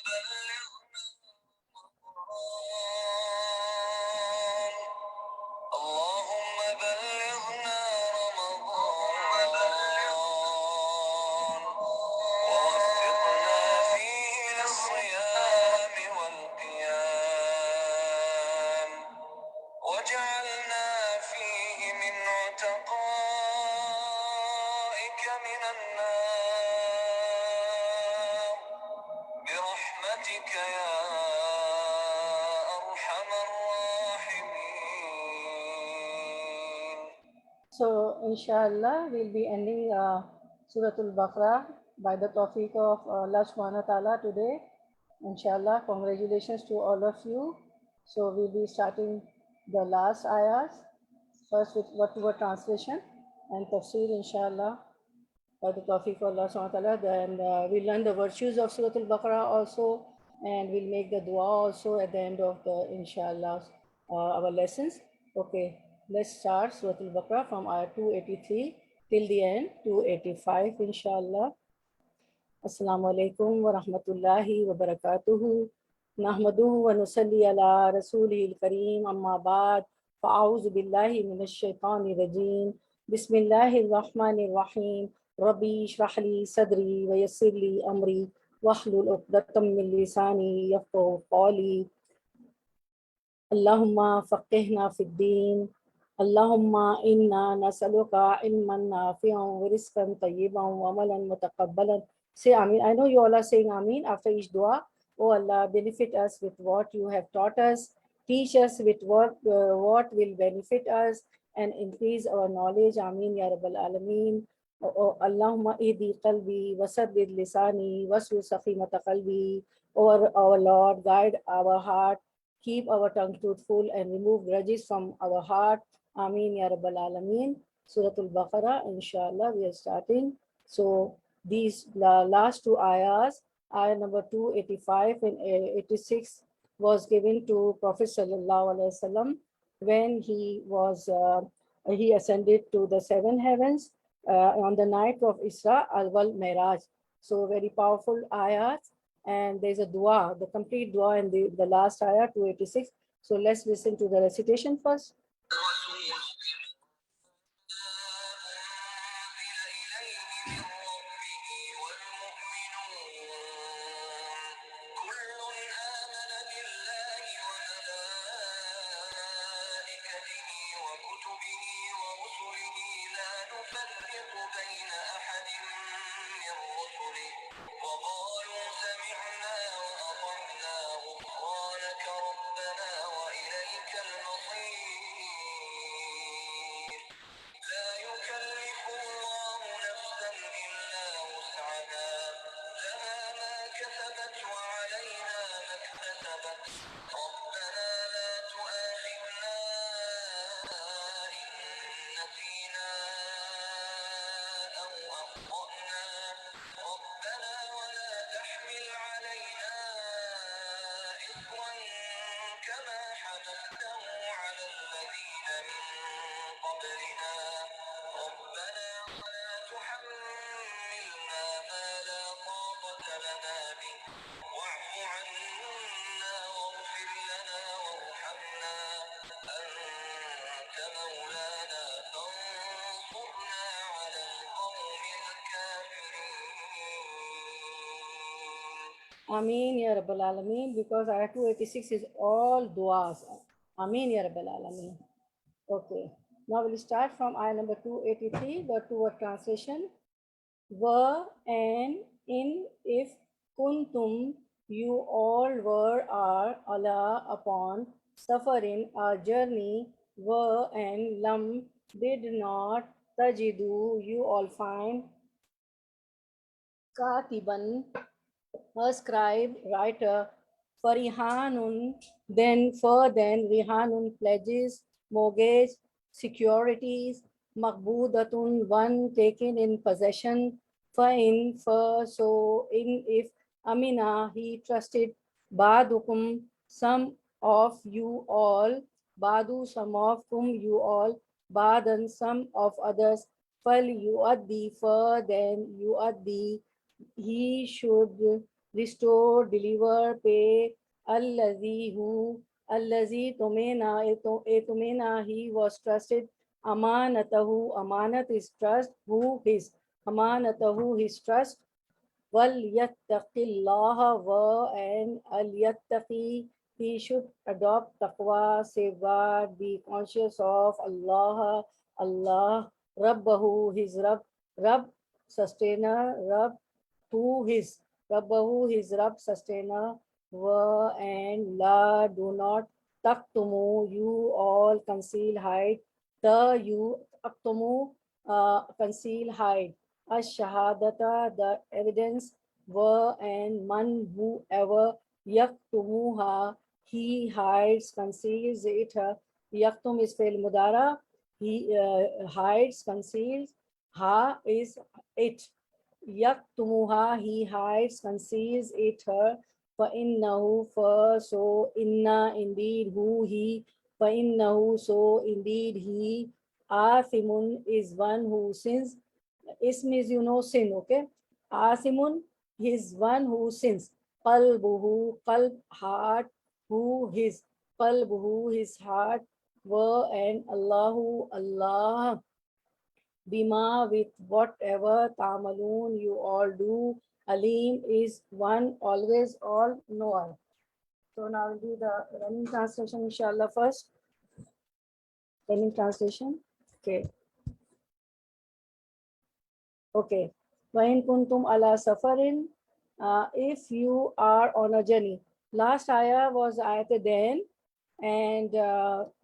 اللهم بلغنا رمضان ووفقنا فيه للصيام والقيام واجعلنا فيه من عتقائك من النار برحمتك يا أرحم الراحمين. So, inshallah, we'll be ending Surah Al-Baqarah by the tawfiq of Allah subhanahu wa ta'ala today. Inshallah, congratulations to all of you. So, we'll be starting the last ayahs, first with word translation and tafsir, inshallah, by the tawfiq of Allah subhanahu wa ta'ala. Then we'll learn the virtues of Surah Al-Baqarah also, and we'll make the dua also at the end of the, inshallah, our lessons. Okay, let's start Surah Al-Baqarah from ayah 283 till the end, 285, inshallah. Assalamu alaikum wa rahmatullahi wa barakatuhu. Nahmaduhu wa nusalli ala rasulihil kareem, amma ba'd. Fa'auzu billahi minash shaitanir rajim. Bismillahir rahmanir rahim. Rabbi shrah li sadri wa yassir li amri wahlul 'uqdatam min lisani yafqahu qawli. Allahumma faqihna fid din. Allahumma inna nas'aluka ilman nafi'an wa rizqan tayyiban wa amalan mutaqabbalan. Say Ameen. I know you all are saying Ameen after each dua. Oh Allah, benefit us with what you have taught us. Teach us with what will benefit us and increase our knowledge. Ameen ya Rabbal Alameen. Oh Allahumma idi qalbi wasaddid lisani wasu saqimata qalbi. Oh our Lord, guide our heart, keep our tongue truthful and remove grudges from our heart. Ameen ya Rabbal Alameen. Surah Al-Baqarah, inshallah, we are starting. So these last two ayahs, ayah number 285 and 86, was given to Prophet Sallallahu Alaihi Wasallam when he ascended to the seven heavens on the night of Isra al-Wal Miraj. So very powerful ayahs, and there's a dua, the complete dua in the last ayah 286. So let's listen to the recitation first. Ameen ya Rabbal Alameen, because ayah 286 is all duas. Ameen ya Rabbal Alameen. Okay, now we'll start from ayah number 283, the two-word translation. Were and in if kuntum, you all were, are, Allah, upon, suffering, a journey, were and lam, did not, tajidu, you all find, katiban, a scribe, writer, farihanun, then rihanun, pledges, mortgage, securities, makbudatun, one taken in possession, so in if, amina, he trusted, badukum, some of you all, badu, some of whom you all, badan, some of others, fal yuaddi, then yuaddi, he should restore, deliver, pay. Allazi who, Allazi tumena, tumena, he was trusted. Amanatahu, amanat is trust, who his, amanatahu his trust. Wal yattaqillaha wa and al yattaqi, he should adopt taqwa, safeguard, be conscious of Allah, Allah, Rabbahu, his Rabb, Rabb, sustainer, Rabb, who his, Rabbahu, his Rabb, sustainer, wa and la, do not, taktumu, you all conceal, hide, the you, taktumu, conceal, hide. Ash-shahadata, the evidence, were and man, whoever, yaktumuha, he hides, conceals it. Yaktum is fail mudara, he hides, conceals. Ha is it. Yaktumuha, he hides, conceals it. Her. فَإِنَّهُ, for so, inna, indeed, who he, فَإِنَّهُ, so, indeed, he, Athimun is one who sins. Ism is, you know, sin, okay? Asimun, he's one who sins. Qalbuhu, qalb, heart, who his, qalbuhu, his heart, wa and Allahu, Allah, bima, with whatever, tamaloon, you all do. Alim is one, always, all knower. So now we'll do the running translation, inshallah, first. Running translation. Okay. Okay. Wain kuntum ala safarin, if you are on a journey. Last ayah was ayat then, and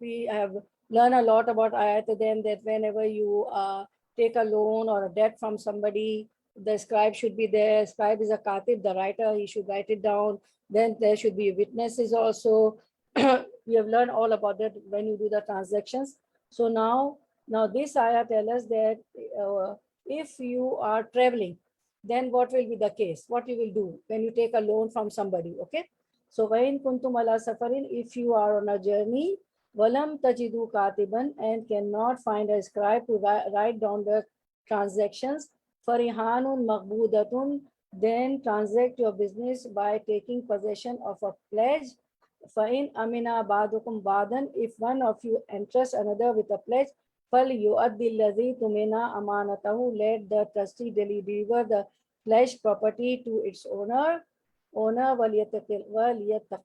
we have learned a lot about ayat then, that whenever you take a loan or a debt from somebody, the scribe should be there. Scribe is a katib, the writer, he should write it down. Then there should be witnesses also. We have learned all about that when you do the transactions. So now this ayah tells us that if you are traveling, then what will be the case? What you will do when you take a loan from somebody, okay? So وَإِن كُنْتُمْ عَلَى سَفَرٍ, if you are on a journey, وَلَمْ تَجِدُوا كَاتِبًا, and cannot find a scribe to write down the transactions, فَرِحَانٌ مَقْبُودَةٌ, then transact your business by taking possession of a pledge. فَإِنْ أَمِنَا بَعْضُكُمْ بَعْضًا, if one of you entrusts another with a pledge, فَلْيُؤَدِّ الَّذِي تُمِنَا أَمَانَتَهُ, let the trustee deliver the pledged property to its owner. وَلْيَتَّقِ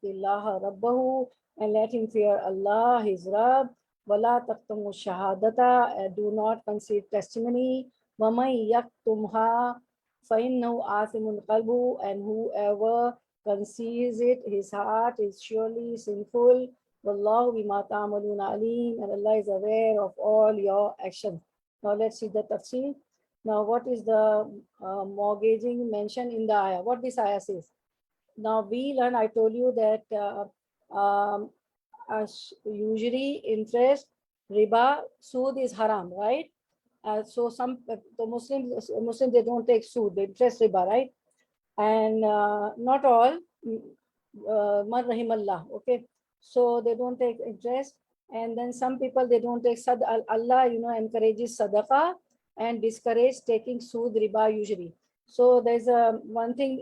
اللَّهَ رَبَّهُ, and let him fear Allah, his Rabb. وَلَا تَكْتُمُوا الشَّهَادَةَ, do not conceal testimony. وَمَنْ يَكْتُمْهَا فَإِنَّهُ آثِمٌ قَلْبُهُ, and whoever conceals it, his heart is surely sinful. Wallahu bima ta'maluna alim, and Allah is aware of all your actions. Now let's see the tafsir. Now what is the mortgaging mentioned in the ayah? What this ayah says? Now we learn, I told you that usually interest, riba, sood is haram, right? So some the Muslims, they don't take sood, they interest riba, right? And not all, man rahimallah, okay? So they don't take interest. And then some people, they don't take Allah, encourages sadaqah and discourage taking sood, riba usually. So there's a one thing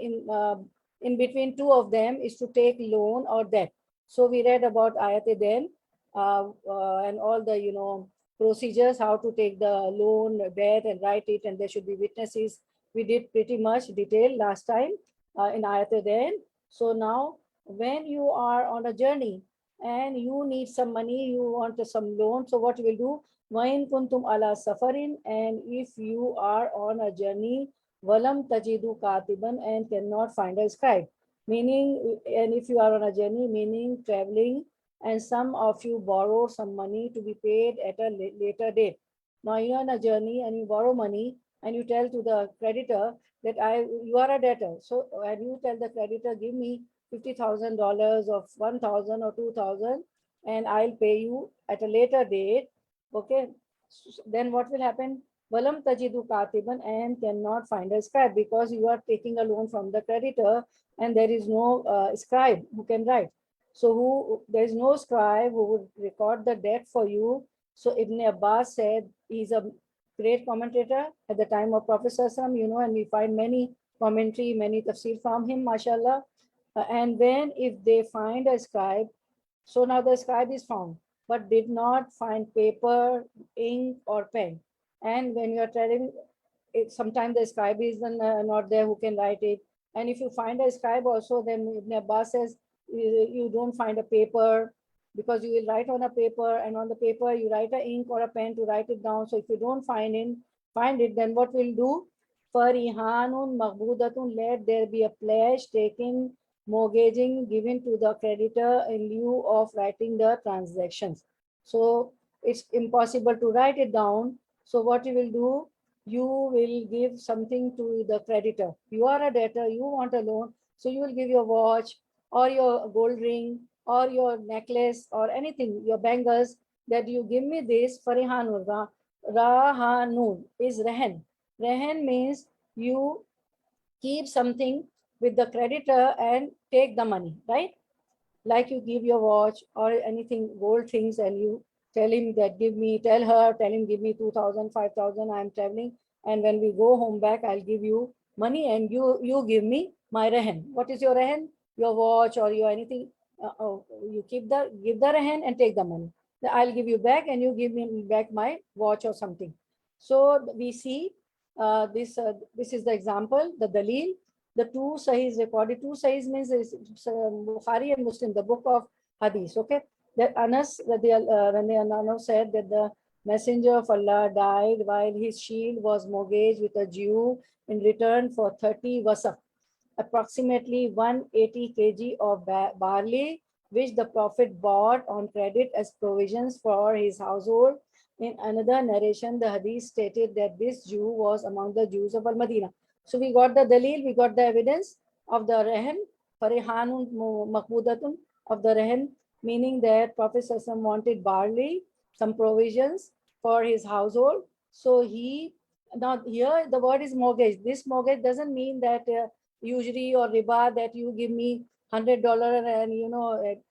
in between two of them is to take loan or debt. So we read about ayat then and all the procedures, how to take the loan, debt, and write it, and there should be witnesses. We did pretty much detail last time in ayat then. So now when you are on a journey and you need some money, you want some loan, so what you will do? وَإِن كُنْتُمْ عَلَى سَفَرٍ, and if you are on a journey, وَلَمْ تَجِدُوا كَاتِبًا, and cannot find a scribe. Meaning, and if you are on a journey, meaning traveling, and some of you borrow some money to be paid at a later date. Now you are on a journey and you borrow money and you tell to the creditor that you are a debtor. So and you tell the creditor, give me $50,000 of 1,000 or 2,000 and I'll pay you at a later date. Okay, then what will happen? Walam tajidu katiban, and cannot find a scribe because you are taking a loan from the creditor and there is no scribe who can write. So there is no scribe who would record the debt for you. So Ibn Abbas said, he's a great commentator at the time of Prophet Sallallahu Alaihi Wasallam, and we find many commentary, many tafsir from him, mashallah. And when if they find a scribe, so now the scribe is found, but did not find paper, ink, or pen. And when you are telling, sometimes the scribe is not there who can write it. And if you find a scribe also, then Ibn Abbas says you don't find a paper, because you will write on a paper, and on the paper you write a ink or a pen to write it down. So if you don't find it, then what we'll do? Farihanun maghbudatun, let there be a pledge taken, mortgaging given to the creditor in lieu of writing the transactions. So it's impossible to write it down. So what you will do? You will give something to the creditor. You are a debtor, you want a loan, so you will give your watch or your gold ring or your necklace or anything, your bangles, that you give me this. Farihanun, rahanun is rehen. Rehen means you keep something with the creditor and take the money, right? Like you give your watch or anything, gold things, and you tell him that tell him give me 2,000, 5,000, I'm traveling, and when we go home back, I'll give you money, and you give me my rehen. What is your rehen? Your watch or your anything. You give the rehen and take the money. Then I'll give you back, and you give me back my watch or something. So we see this is the example, the dalil. The two sahihs recorded. Two sahihs means Bukhari and Muslim, the book of hadith. Okay, that Anas radiallahu said that the Messenger of Allah died while his shield was mortgaged with a Jew in return for 30 wasaq, approximately 180 kg of barley, which the Prophet bought on credit as provisions for his household. In another narration, the hadith stated that this Jew was among the Jews of Al-Madinah. So we got the dalil, we got the evidence of the rehan, farihanun makbudatun, of the rehan, meaning that Prophet Sallallahu wanted barley, some provisions for his household. So now here the word is mortgage. This mortgage doesn't mean that usury or riba, that you give me $100 and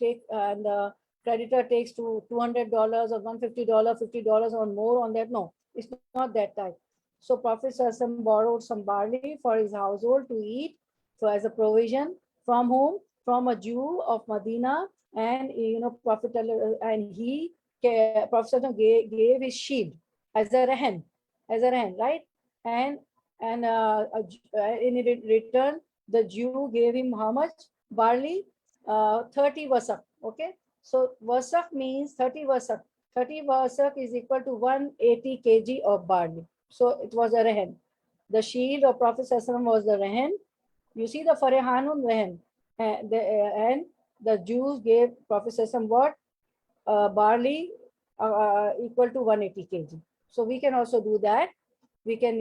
take and the creditor takes to $200 or $150, $50 or more on that. No, it's not that type. So Prophet Sallallahu borrowed some barley for his household to eat, so as a provision from whom? From a Jew of Medina, and Prophet and Prophet Sallallahu gave his sheep as a rehen, right? And in return, the Jew gave him how much? Barley, 30 wasak. Okay, so wasak means 30 wasak. 30 wasak is equal to 180 kg of barley. So it was a rehen. The shield of Prophet Sallallahu was the rehen. You see the farihanun rehen, and the Jews gave Prophet Sallallahu what? Barley equal to 180 kg. So we can also do that. We can,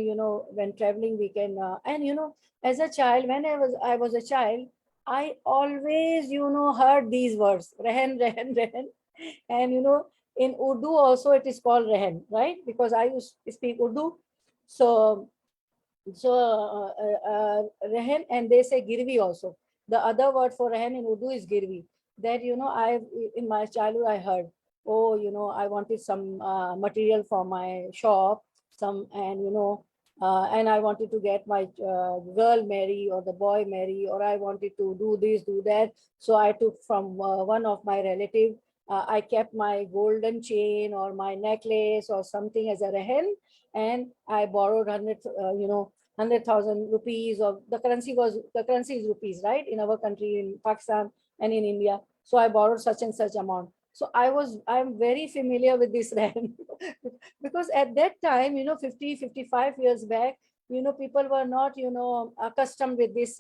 when traveling, we can, and as a child, when I was a child, I always, heard these words, rehen, rehen, rehen. And, in Urdu also it is called rehen, right? Because I used to speak Urdu. So rehen, and they say girvi also. The other word for rehen in Urdu is girvi. That, in my childhood, I heard, oh, I wanted some material for my shop, and I wanted to get my girl marry or the boy marry, or I wanted to do this, do that. So I took from one of my relative, I kept my golden chain or my necklace or something as a rehen, and I borrowed 100,000 rupees, or the currency is rupees, right? In our country, in Pakistan and in India. So I borrowed such and such amount. So I'm very familiar with this rand because at that time, 50, 55 years back, people were not, accustomed with this,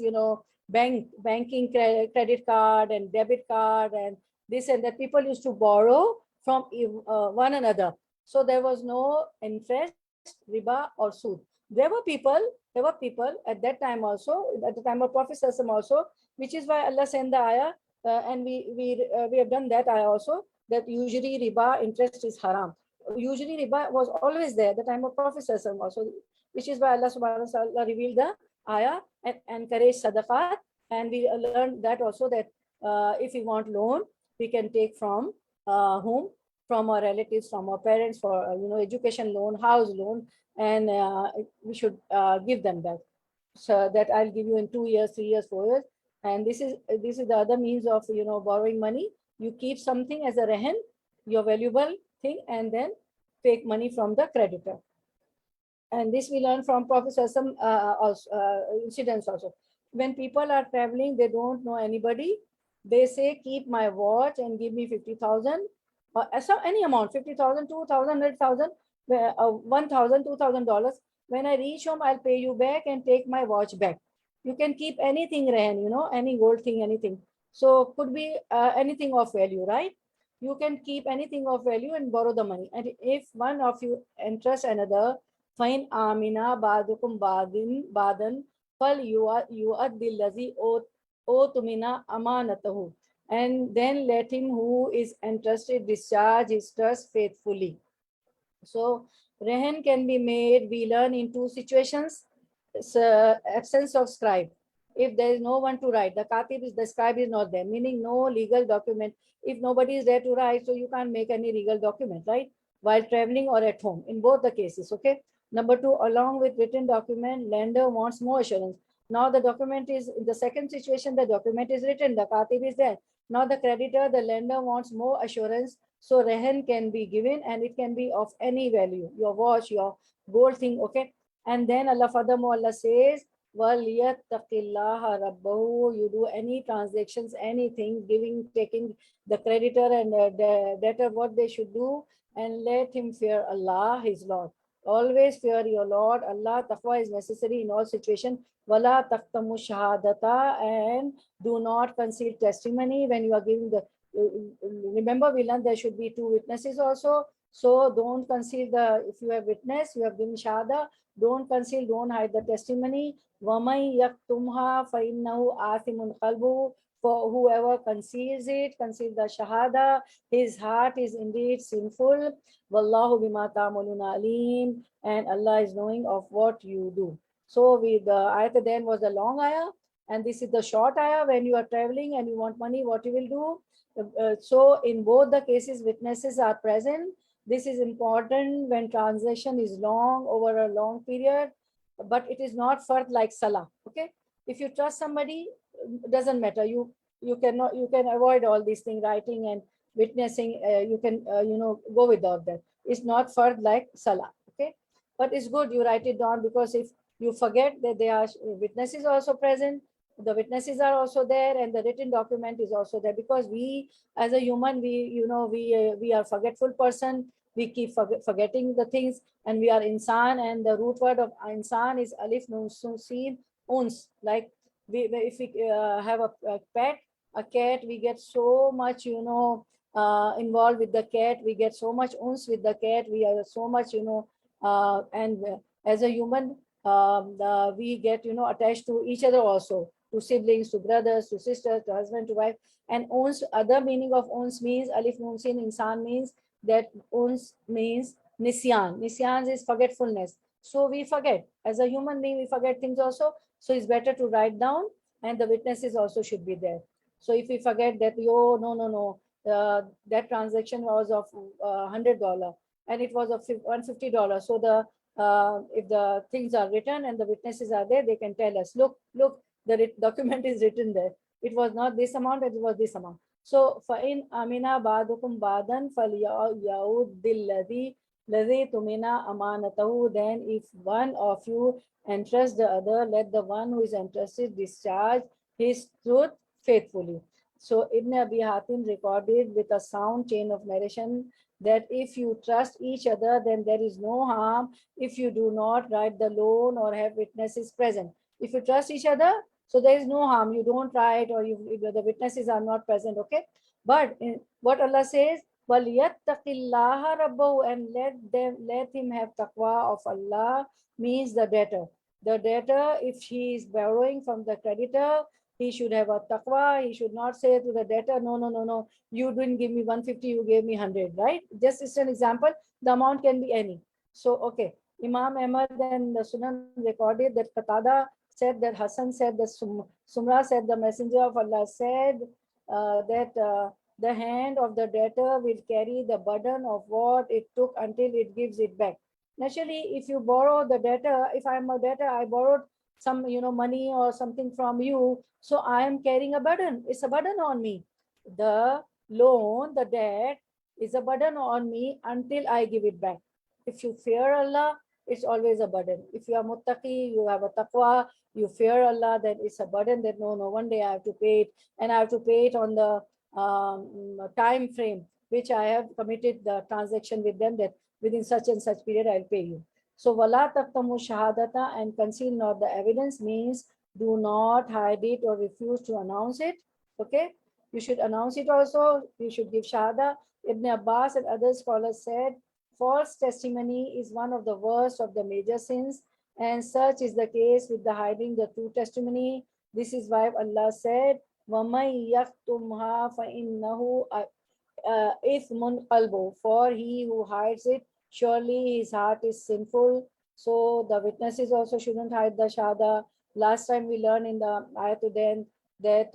banking credit card and debit card and this and that. People used to borrow from one another. So there was no interest, riba or sood. There were people at that time also, at the time of Prophet also, which is why Allah sent the ayah, and we have done that ayah also, that usually riba, interest is haram. Usually riba was always there at the time of Prophet also, which is why Allah subhanahu wa ta'ala revealed the ayah and encouraged sadaqat. And we learned that also, that if we want loan, we can take from whom? From our relatives, from our parents, for education loan, house loan, and we should give them that. so that I'll give you in 2 years, 3 years, 4 years. And this is the other means of borrowing money. You keep something as a rehen, your valuable thing, and then take money from the creditor. And this we learn from Professor some incidents also. When people are traveling, they don't know anybody. They say, keep my watch and give me 50,000 or any amount, 50,000, 2,000, 100,000, 1,000, $2,000. When I reach home, I'll pay you back and take my watch back. You can keep anything, Rehan, any gold thing, anything. So could be anything of value, right? You can keep anything of value and borrow the money. And if one of you entrusts another, fine amina badukum badan fal yu'addi allazi otumina amanatahu. And then let him who is entrusted discharge his trust faithfully. So rehen can be made, we learn in two situations. Absence of scribe. If there is no one to write, the scribe is not there, meaning no legal document. If nobody is there to write, so you can't make any legal document, right? While traveling or at home, in both the cases, okay? Number two, along with written document, lender wants more assurance. Now the document is, in the second situation, the document is written, the katib is there. Now the creditor, the lender wants more assurance. So rehen can be given and it can be of any value, your watch, your gold thing, okay? And then Allah furthermore, Allah says, وَلْيَتَّقِاللَّهَ رَبَّهُ. You do any transactions, anything, giving, taking the creditor and the debtor, what they should do, and let him fear Allah, his Lord. Always fear your Lord. Allah, taqwa is necessary in all situations. Wala taqtamu shahadata, and do not conceal testimony when you are giving the. Remember, we learned there should be two witnesses also. So don't conceal the. If you have witness, you have given shahada. Don't conceal, don't hide the testimony. وَمَنْ يَكْتُمْهَا فَإِنَّهُ آثِمٌ قَلْبُهُ. For whoever conceals it, conceals the shahada, his heart is indeed sinful. Wallahu bima ta'maluna alim. And Allah is knowing of what you do. So the ayat then was the long ayah, and this is the short ayah. When you are traveling and you want money, what you will do? So in both the cases, witnesses are present. This is important when transaction is long, over a long period, but it is not fard like salah. Okay, if you trust somebody, doesn't matter. You can avoid all these things, writing and witnessing. You can go without that. It's not fard like salah. Okay, but it's good you write it down, because if you forget that there are witnesses also present, the witnesses are also there, and the written document is also there, because we as a human, we are forgetful person. We keep forgetting the things, and we are insan, and the root word of insan is alif nun sin uns. Like if we have a pet, a cat, we get so much involved with the cat. We get so much uns with the cat. We are so much and as a human, we get attached to each other also, to siblings, to brothers, to sisters, to husband, to wife. And uns, other meaning of uns means alif nun sin insan means that uns means nisyan. Nisyan is forgetfulness. So we forget. As a human being, we forget things also. So it's better to write down, and the witnesses also should be there. So if we forget that, no, that transaction was of $100 and it was of $150. So if the things are written and the witnesses are there, they can tell us, look, the document is written there. It was not this amount, it was this amount. So فَإِنْ أَمِنَا بَعْضُكُمْ بَعْضًا فَلْيَعُدِّ الَّذِي تُمِنَا أَمَانَتَهُ. Then if one of you entrusts the other, let the one who is entrusted discharge his truth faithfully. So Ibn Abi Hatim recorded with a sound chain of narration that if you trust each other, then there is no harm if you do not write the loan or have witnesses present. If you trust each other, so there is no harm. You don't write, or the witnesses are not present, okay? But what Allah says, وَلْيَتَّقِ اللَّهَ رَبَّهُ, and let him have taqwa of Allah, means the debtor. The debtor, if he is borrowing from the creditor, he should have a taqwa. He should not say to the debtor, no, you didn't give me 150, you gave me 100, right? Just as an example, the amount can be any. So, okay. Imam Ahmad and the Sunan recorded that Qatada said, that Hassan said, that Sumra said, the Messenger of Allah said that the hand of the debtor will carry the burden of what it took until it gives it back. Naturally, if you borrow the debtor, if I'm a debtor, I borrowed some, money or something from you, so I am carrying a burden. It's a burden on me. The loan, the debt is a burden on me until I give it back. If you fear Allah, it's always a burden. If you are muttaqi, you have a taqwa, you fear Allah, then it's a burden that no, one day I have to pay it, and I have to pay it on the time frame which I have committed the transaction with them, that within such and such period I'll pay you. So wala taktamu shahadata, and conceal not the evidence, means do not hide it or refuse to announce it. Okay, you should announce it also. You should give shahada. Ibn Abbas and other scholars said false testimony is one of the worst of the major sins, and such is the case with the hiding the true testimony. This is why Allah said, وَمَن يَكْتُمْهَا فَإِنَّهُ إِثْمٌ قَلْبُهُ, for he who hides it, surely his heart is sinful. So the witnesses also shouldn't hide the shahada. Last time we learned in the ayatuddin that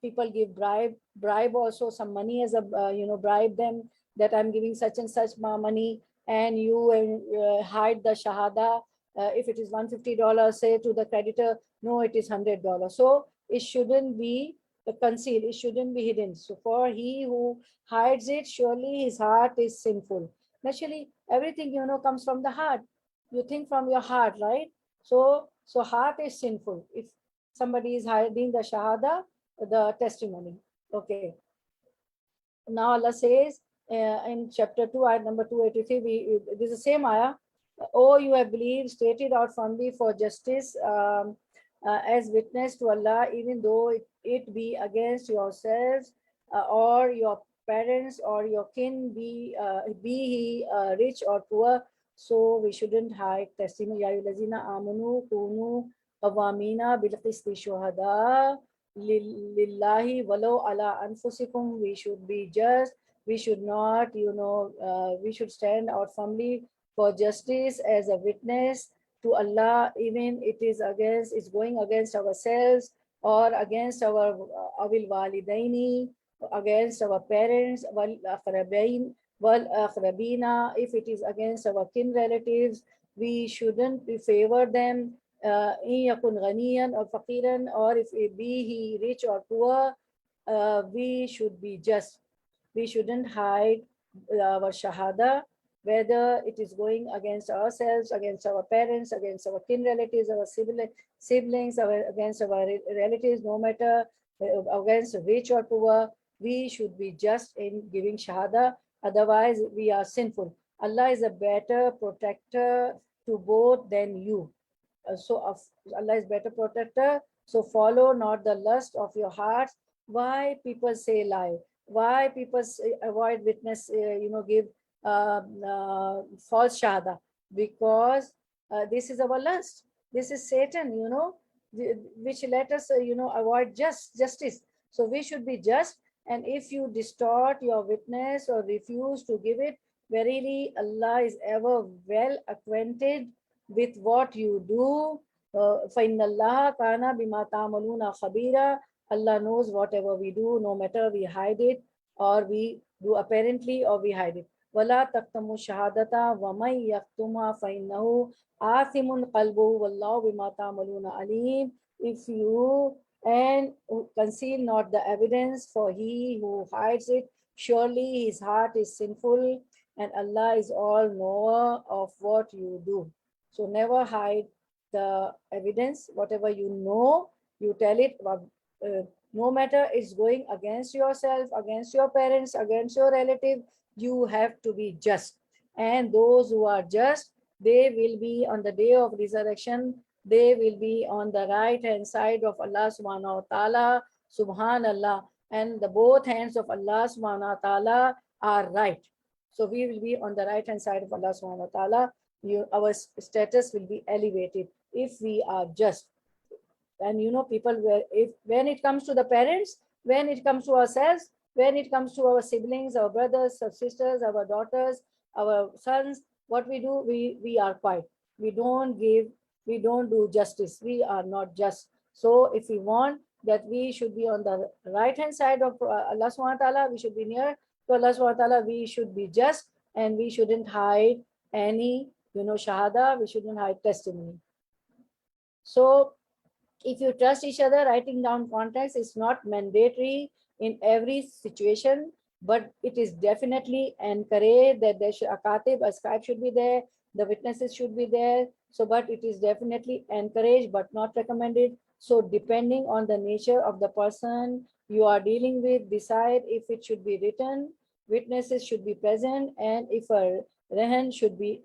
people give bribe also some money as a, bribe them that I'm giving such and such money, and you hide the shahada. If it is $150, say to the creditor, no, it is $100. So it shouldn't be concealed, it shouldn't be hidden. So for he who hides it, surely his heart is sinful. Naturally, everything comes from the heart. You think from your heart, right? So heart is sinful if somebody is hiding the shahada, the testimony. Okay. Now Allah says in chapter 2, ayat number 283, this is the same ayah. Oh, you have believed, stated out firmly for justice as witness to Allah, even though it be against yourselves or your parents or your kin, be he rich or poor. So we shouldn't hide testimony. Ya ayyuhallazina amanu kunu qawwamina bil qisti shuhada lillahi walau ala anfusikum. We should be just. We should not, we should stand out firmly for justice as a witness to Allah, even it's going against ourselves or against our awil walidaini, against our parents, wal akhrabina. If it is against our kin relatives, we shouldn't favor them. In yakun ghaniyan or faqiran, or if it be he rich or poor, we should be just. We shouldn't hide our shahada, whether it is going against ourselves, against our parents, against our kin relatives, our siblings, against our relatives, no matter against rich or poor, we should be just in giving shahada. Otherwise, we are sinful. Allah is a better protector to both than you. Allah is better protector. So follow not the lust of your hearts. Why people say lie? Why people avoid witness, give false shahada? Because this is our lust. This is Satan, which let us, avoid justice. So we should be just. And if you distort your witness or refuse to give it, verily Allah is ever well acquainted with what you do. فَإِنَّ اللَّهَ كَانَ بِمَا تَعْمَلُونَ خَبِيرًا. Allah knows whatever we do, no matter we hide it or we do apparently or we hide it. وَلَا تَكْتَمُوا الشَّهَادَةَ وَمَنْ يَكْتُمْهَا فَإِنَّهُ آثِمٌ قَلْبُهُ وَاللَّهُ بِمَا تَعْمَلُونَ عَلِيمٌ. If you and conceal not the evidence, for he who hides it, surely his heart is sinful, and Allah is all knower of what you do. So never hide the evidence. Whatever you know, you tell it. No matter it's going against yourself, against your parents, against your relative, you have to be just. And those who are just, they will be on the day of resurrection, they will be on the right hand side of Allah subhanahu wa ta'ala. Subhanallah. And the both hands of Allah subhanahu wa ta'ala are right. So we will be on the right hand side of Allah subhanahu wa ta'ala. Our status will be elevated if we are just. And people when it comes to the parents, when it comes to ourselves, when it comes to our siblings, our brothers, our sisters, our daughters, our sons, what we do, we are quiet. We don't do justice. We are not just. So if we want that we should be on the right hand side of Allah subhanahu wa ta'ala, we should be near to Allah subhanahu wa ta'ala, we should be just, and we shouldn't hide any shahada, we shouldn't hide testimony. So if you trust each other, writing down contracts is not mandatory in every situation, but it is definitely encouraged that there should, a katib, a scribe should be there, the witnesses should be there. So, but it is definitely encouraged but not recommended. So, depending on the nature of the person you are dealing with, decide if it should be written, witnesses should be present, and if a rehan should be,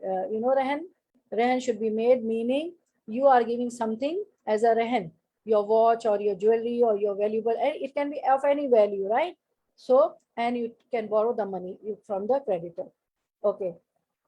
rehan should be made, meaning you are giving something as a rehan, your watch or your jewelry or your valuable, and it can be of any value, right? So, and you can borrow the money from the creditor. Okay.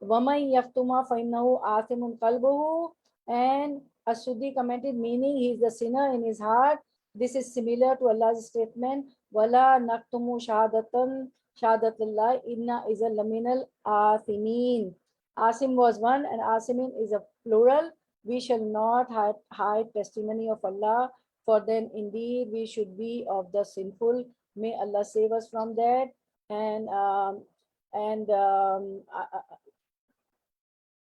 وَمَنْ يَكْتُمَ فَإِنَّهُ آثِمٌ قَلْبُهُ, and As-Suddi commented, meaning he is the sinner in his heart. This is similar to Allah's statement, وَلَا نَكْتُمُ شَهَادَةَ اللَّهِ إِنَّا إِذًا لَمِنَ الْآثِمِينَ. Asim was one and Asimin is a plural. We shall not hide testimony of Allah, for then indeed we should be of the sinful. May Allah save us from that. And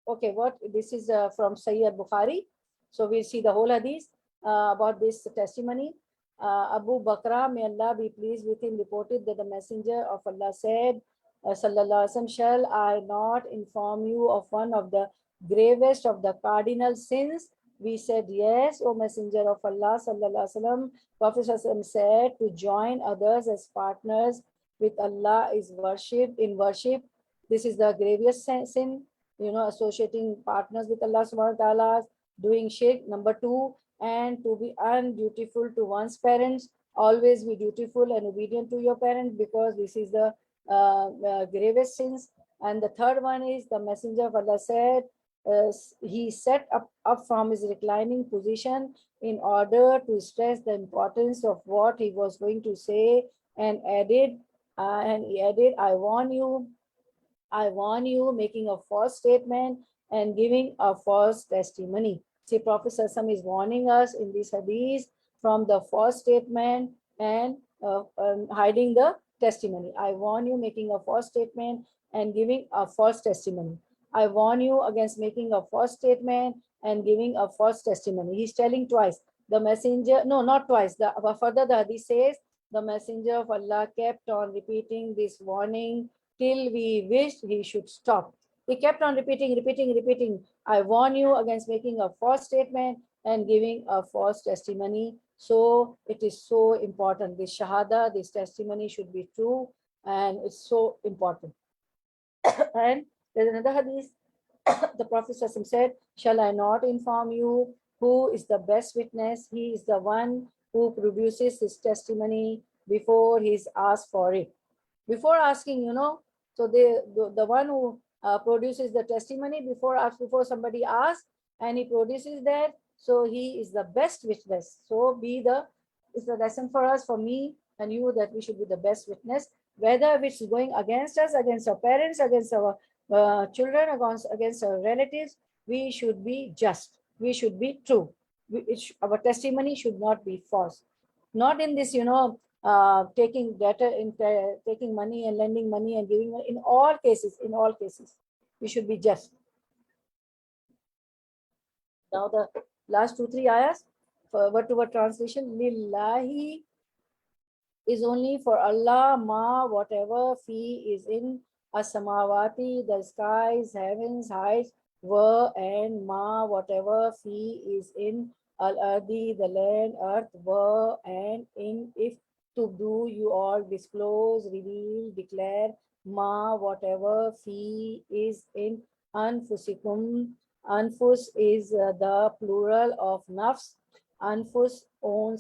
okay, what this is from Sayyid Bukhari. So we'll see the whole hadith about this testimony. Abu Bakra, may Allah be pleased with him, reported that the Messenger of Allah said, Sallallahu Alaihi Wasallam, shall I not inform you of one of the gravest of the cardinal sins? We said, yes, O Messenger of Allah, Sallallahu Alaihi Wasallam. Prophet Sallallahu said, to join others as partners with Allah is worship in worship. This is the gravest sin, associating partners with Allah subhanahu wa ta'ala, doing shirk. Number two, and to be undutiful to one's parents. Always be dutiful and obedient to your parents, because this is the gravest sins. And the third one is the Messenger of Allah said, he sat up from his reclining position in order to stress the importance of what he was going to say, and he added, I warn you, making a false statement and giving a false testimony. See, Prophet Sassam is warning us in this hadith from the false statement and hiding the testimony. I warn you, making a false statement and giving a false testimony. I warn you against making a false statement and giving a false testimony. He's telling twice. The messenger, no, not twice. Further, the hadith says, the Messenger of Allah kept on repeating this warning till we wished he should stop. He kept on repeating. I warn you against making a false statement and giving a false testimony. So it is so important. This shahada, this testimony should be true, and it's so important. And there's another hadith. The Prophet said, shall I not inform you who is the best witness? He is the one who produces his testimony before he is asked for it. Before asking, so the one who produces the testimony before somebody asks, and he produces that, so he is the best witness. So it's a lesson for us, for me and you, that we should be the best witness, whether which is going against us, against our parents, against our children, against our relatives. We should be just. We should be true. Our testimony should not be false. Not in this, taking taking money and lending money and giving money. In all cases, we should be just. Now the last 2-3 ayahs, word to word translation. Lillahi is only for Allah, ma, whatever, fi is in as-samawati, the skies, heavens, heights, were, and ma, whatever, fi is in al-ardi, the land, earth, were, and in, if to do you all disclose, reveal, declare, ma, whatever, fi is in anfusikum. Anfus is the plural of nafs. Anfus, own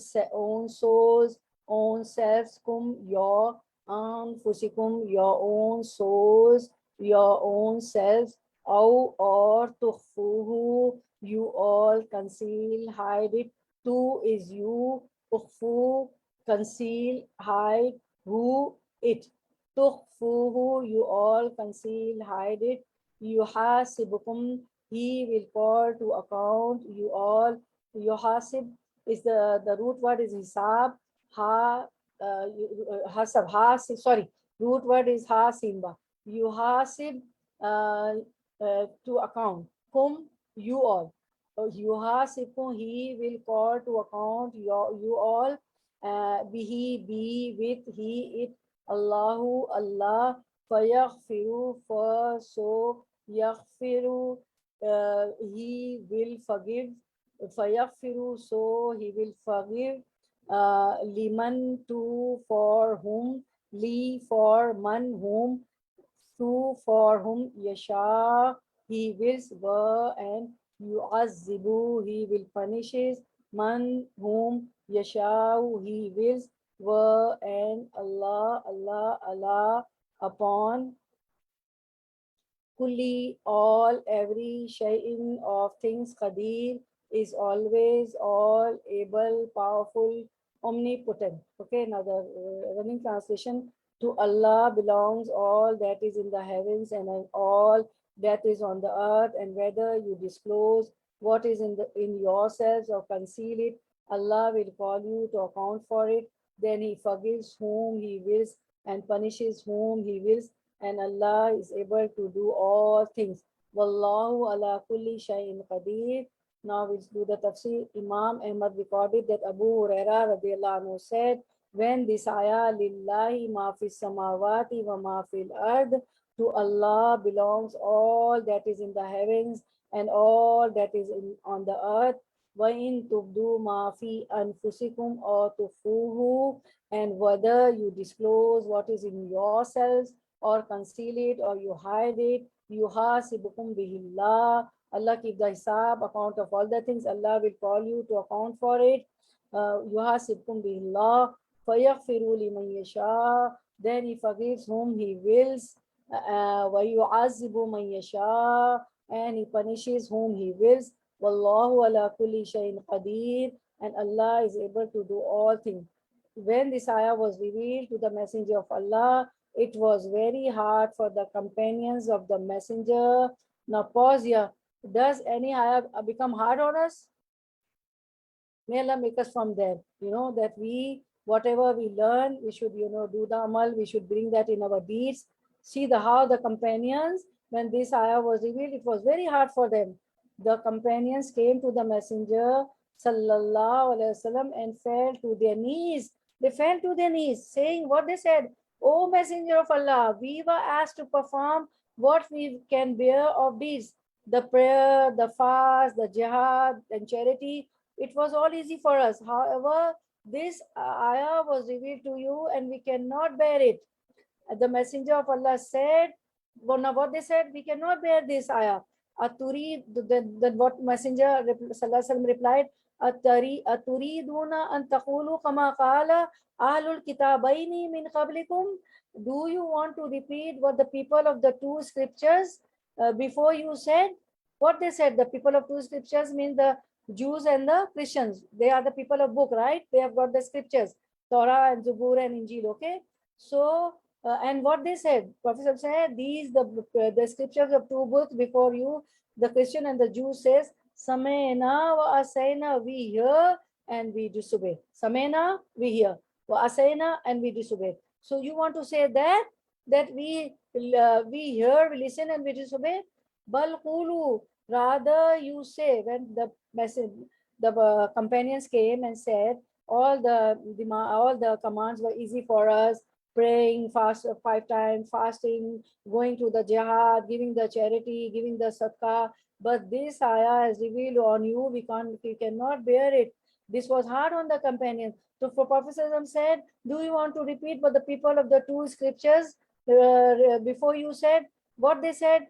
souls, own selves, your anfusikum, your own souls, your own selves, or tukhfuhu, you all conceal, hide it. Tu is you, tukhfu, conceal, hide, who, it. Tukhfuhu, you all conceal, hide it. Yuhasibukum, he will call to account you all. Yuhasib is the root word is hisab. Root word is hasimba. Yuhasib, to account. Kum, you all. Yuhasikum, he will call to account you all, bihi, be with he, it, Allahu, Allah, fayaghfiru, for so, yaghfiru, he will forgive, fayaghfiru, so he will forgive, liman, to, for whom, li, for man, whom, to, for whom, yasha, he wills, wa, and yu'azzibu, he will punishes, man, whom, yashau, he wills, wa, and Allah, Allah, Allah, upon kulli, all, every, shay'in, of things, qadir, is always, all, able, powerful, omnipotent. Okay, now the running translation. To Allah belongs all that is in the heavens and all that is on the earth, and whether you disclose what is in yourselves or conceal it, Allah will call you to account for it. Then he forgives whom he wills and punishes whom he wills, and Allah is able to do all things. Wallahu ala kulli shay'in qadir. Now we'll do the tafsir. Imam Ahmad recorded that Abu Huraira radiallahu anhu said, when this ayah, lillahi ma fis samawati wa ma fil ard, to Allah belongs all that is in the heavens and all that is on the earth. Wa in tubdu ma fi anfusikum or tufuhu, and whether you disclose what is in yourselves or conceal it or you hide it, yuhasibukum bihillah. Allah keep the hisab, account of all the things. Allah will call you to account for it. Yuhasibukum bihillah. فَيَغْفِرُوا لِمَنْ يَشَاءُ, then he forgives whom he wills. وَيُعَذِّبُ مَنْ يَشَاءُ, and he punishes whom he wills. وَاللَّهُ عَلَى كُلِّ شَيْءٍ قَدِيرٌ, and Allah is able to do all things. When this ayah was revealed to the messenger of Allah, it was very hard for the companions of the messenger. Now pause here. Does any ayah become hard on us? May Allah make us from there. You know, that we, whatever we learn, we should, do the amal, we should bring that in our deeds. See how the companions, when this ayah was revealed, it was very hard for them. The companions came to the messenger, sallallahu alaihi wasallam, and fell to their knees. They fell to their knees, saying what they said, O messenger of Allah, we were asked to perform what we can bear of deeds. The prayer, the fast, the jihad, and charity, it was all easy for us. However, this ayah was revealed to you and we cannot bear it. The messenger of Allah said, what they said, we cannot bear this ayah. Aturi, then what messenger replied, Aturiduna an taqulu kama qala ahlul kitabaini min qablikum. Do you want to repeat what the people of the two scriptures before you said? What they said, the people of two scriptures mean the Jews and the Christians. They are the people of book, right? They have got the scriptures, Torah and Zabur and Injil, okay? So, and what they said, Prophet said, these, the scriptures of two books before you, the Christian and the Jew says, Samena wa asayna, we hear and we disobey. Samena, we hear. Wa asayna, and we disobey. So you want to say that we hear, we listen and we disobey? Bal qulu, rather you say, when the message, the companions came and said, all the commands were easy for us, praying fast 5 times, fasting, going to the jihad, giving the charity, giving the sadaqah, but this ayah is revealed on you, we cannot bear it. This was hard on the companions. So for Prophet said, do you want to repeat what the people of the two scriptures before you said? What they said,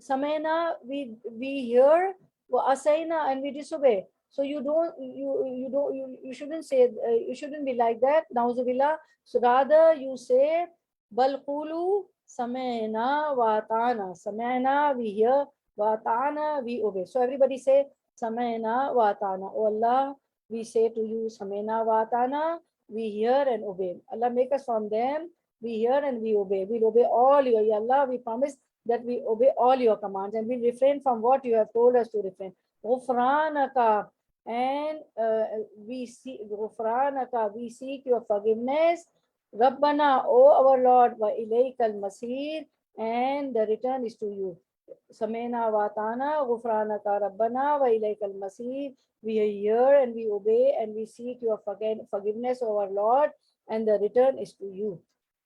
Samena, we hear, wa asayna, and we disobey. So you shouldn't say, you shouldn't be like that. Nauzubillah. So rather you say, bal qulu samena wa ata'na. Samena, we hear, wa ata'na, we obey. So everybody say, samena wa ata'na. Oh Allah, we say to you, samena wa ata'na, we hear and obey. Allah, make us from them. We hear and we obey. We'll obey all your, Ya Allah, we promise that we obey all your commands and we refrain from what you have told us to refrain. Ghufranaka, and we seek your forgiveness. Rabbana, O our Lord, wa ilaykal masir, and the return is to you. Samena Watana, Ghufranaka Rabbana, wa ilaykal Masir. We hear and we obey and we seek your forgiveness, O our Lord, and the return is to you.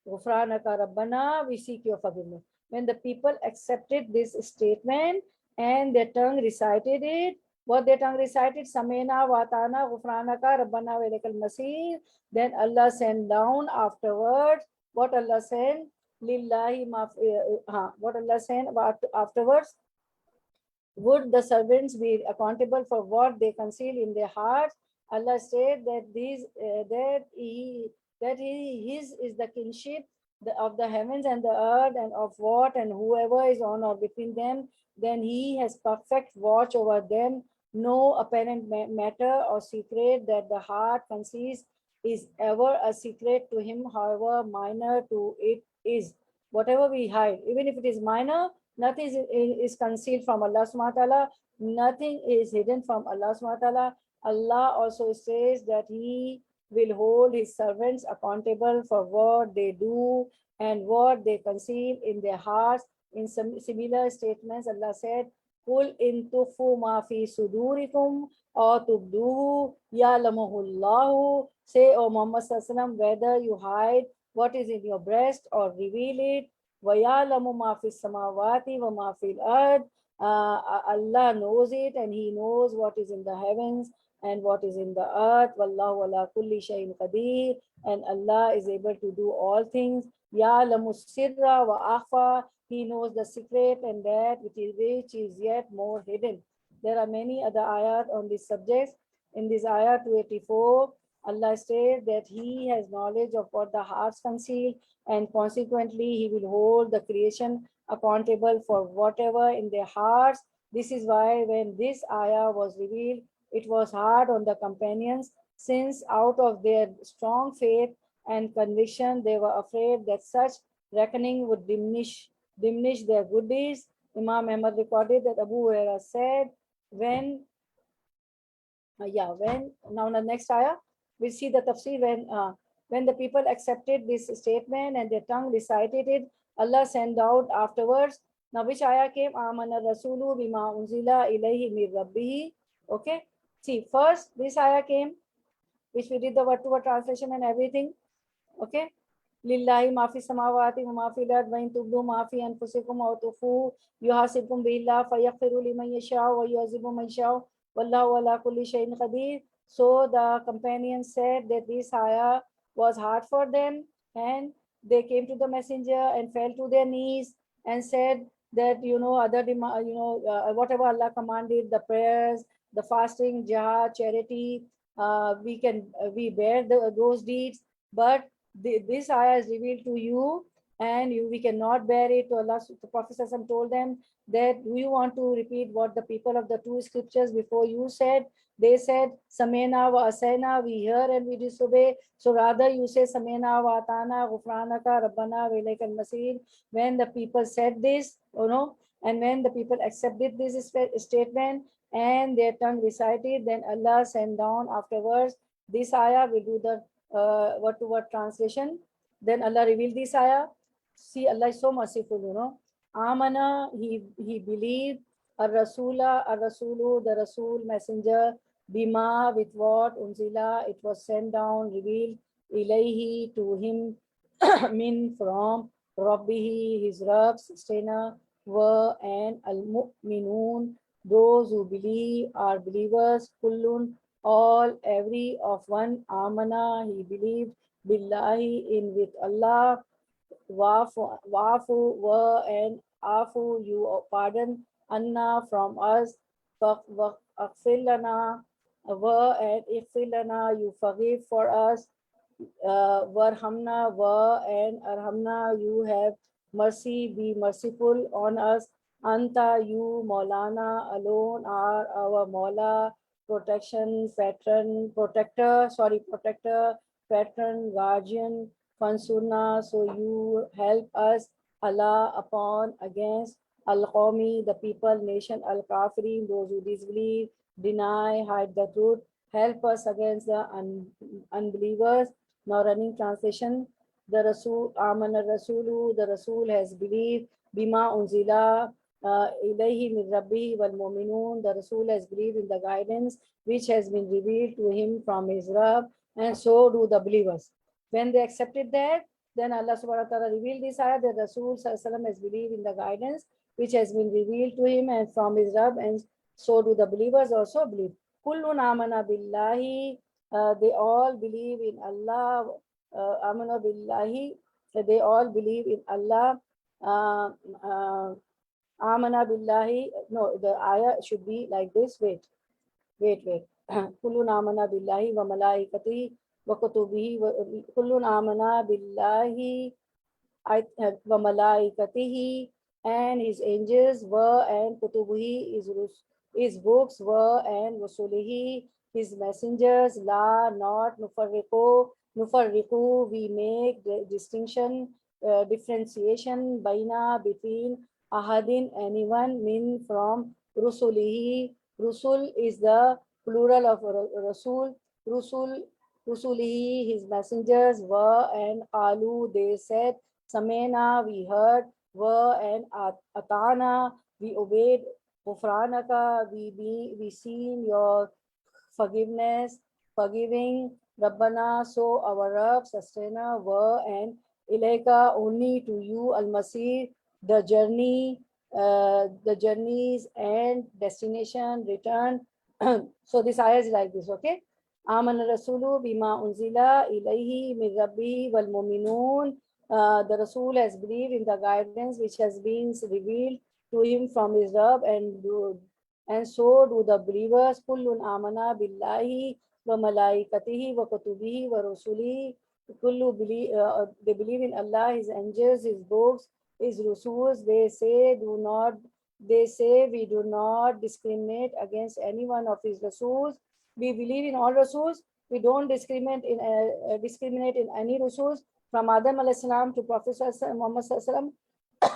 Ghufranaka Rabbana, we seek your forgiveness. When the people accepted this statement and their tongue recited it, what their tongue recited, Samena Watana, Ghufranaka Rabbana, wa ilaykal Masir, then Allah sent down afterwards, what Allah sent? Lillahi what Allah said about afterwards, would the servants be accountable for what they conceal in their hearts? Allah said that his is the kinship of the heavens and the earth and of what and whoever is on or between them. Then He has perfect watch over them. No apparent matter or secret that the heart conceals is ever a secret to Him, however minor to it is. Whatever we hide, even if it is minor, nothing is concealed from Allah subhanahu wa ta'ala. Nothing is hidden from Allah subhanahu wa ta'ala. Allah also says that He will hold His servants accountable for what they do and what they conceal in their hearts. In some similar statements, Allah said, Qul in tufu ma fi sudurikum or tubduhu ya'lamuhullahu. Say, O Muhammad sallallahu alaihi wasallam, whether you hide what is in your breast or reveal it, وَيَعْلَمُ مَا فِي السَّمَاوَاتِ وَمَا فِي الْأَرْضِ. Allah knows it and He knows what is in the heavens and what is in the earth. وَاللَّهُ عَلَى كُلِّ شَيْءٍ قَدِيرٌ. And Allah is able to do all things. يَعْلَمُ السِّرَّ وَأَخْفَى. He knows the secret and that which is yet more hidden. There are many other ayat on this subject. In this ayat 284, Allah says that He has knowledge of what the hearts conceal, and consequently He will hold the creation accountable for whatever in their hearts. This is why when this ayah was revealed, it was hard on the companions, since out of their strong faith and conviction, they were afraid that such reckoning would diminish their good deeds. Imam Ahmad recorded that Abu Hurairah said, when now the next ayah, we see the tafsir when the people accepted this statement and their tongue recited it, Allah sent out afterwards. Now which ayah came? Amana Rasulu bima unzila ilayhi mir rabbihi. Okay. See, first this ayah came, which we did the word-to-word translation and everything. Okay. Lillahi ma fi samawati wa ma fi al-ard wa in tubdu ma fi anfusikum aw tukhfu yuhasibkum billah fayaghfiru liman yasha'u wa yu'adhibu man yasha'u wallahu ala kulli shay'in qadir. So the companions said that this ayah was hard for them, and they came to the messenger and fell to their knees and said that whatever Allah commanded, the prayers, the fasting, jihad, charity, we bear those deeds, but this ayah is revealed to you and we cannot bear it. Allah, the Prophet told them that, do you want to repeat what the people of the two scriptures before you said? They said, Samena wa asena, we hear and we disobey. So rather you say, Samena wa atana, Ghufranaka, Rabbana, wa ilaykal Masir. When the people said this, and when the people accepted this statement and their tongue recited, then Allah sent down afterwards this ayah. We do the word-to-word translation. Then Allah revealed this ayah. See, Allah is so merciful, Amana, he believed, Ar-Rasulu, the Rasul, messenger, Bima, with what, Unzila, it was sent down, revealed, Ilayhi, to him, Min, from, Rabbihi, his Rabb, sustainer, were, and Al-Mu'minun, those who believe are believers, Kullun, all, every of one, Amana, he believed, Billahi, in with Allah, Wafu, were, and Afu, you pardon, Anna, from us, Akfilana, were, and Ikfilana, you forgive for us, Warhamna, were, and Arhamna, you have mercy, be merciful on us, Anta, you, Maulana, alone are our Maula, protector, patron, guardian, Fansurna, so you help us, Allah, upon, against, Al-Qawmi, the people, nation, Al-Kafirin, those who disbelieve, deny, hide the truth, help us against the unbelievers. Now running translation, the Rasul, Amana Rasulu, the Rasul has believed, Bima Unzila, إليه من ربه والمؤمنون. The Rasul has believed in the guidance which has been revealed to him from his Rabb, and so do the believers. When they accepted that, then Allah subhanahu wa ta'ala revealed this ayah that Rasul sallallahu alaihi wasallam has believed in the guidance which has been revealed to him and from his Rabb, and so do the believers also believe. Kullun amana billahi, they all believe in Allah. Amana billahi, they all believe in Allah. Uh, uh, Amana billahi. No, the ayah should be like this. Wait. Kullun amana billahi wa malaikatihi wa kutubihi wa kullun amana billahi wa malaikatihi and his angels were and kutubihi his books were and rusulihi his messengers la not nufarriqu we make the distinction differentiation baina between ahadin anyone min from rusulihi. Rusul is the plural of rasul. Rusulihi his messengers were and qalu they said samena we heard were and atana we obeyed ghufranaka we seen your forgiving Rabbana, so our Rabb, sustainer, were and Ilaika, only to you, Al Masir, the journeys and destination, return. So this ayah is like this, okay? Aman Rasulu bima unzila ilayhi min rabbi wal mu'minun. The Rasul has believed in the guidance which has been revealed to him from his Rabb, and so do the believers. Kullun amana billahi wa malaikatihi wa kutubihi wa rusulihi. They believe in Allah, His angels, His books, His rusuls. They say we do not discriminate against any one of His rusuls. We believe in all rasuls. We don't discriminate in any rasuls from Adam alayhi salam to Prophet Muhammad sallallahu alaihi wasallam,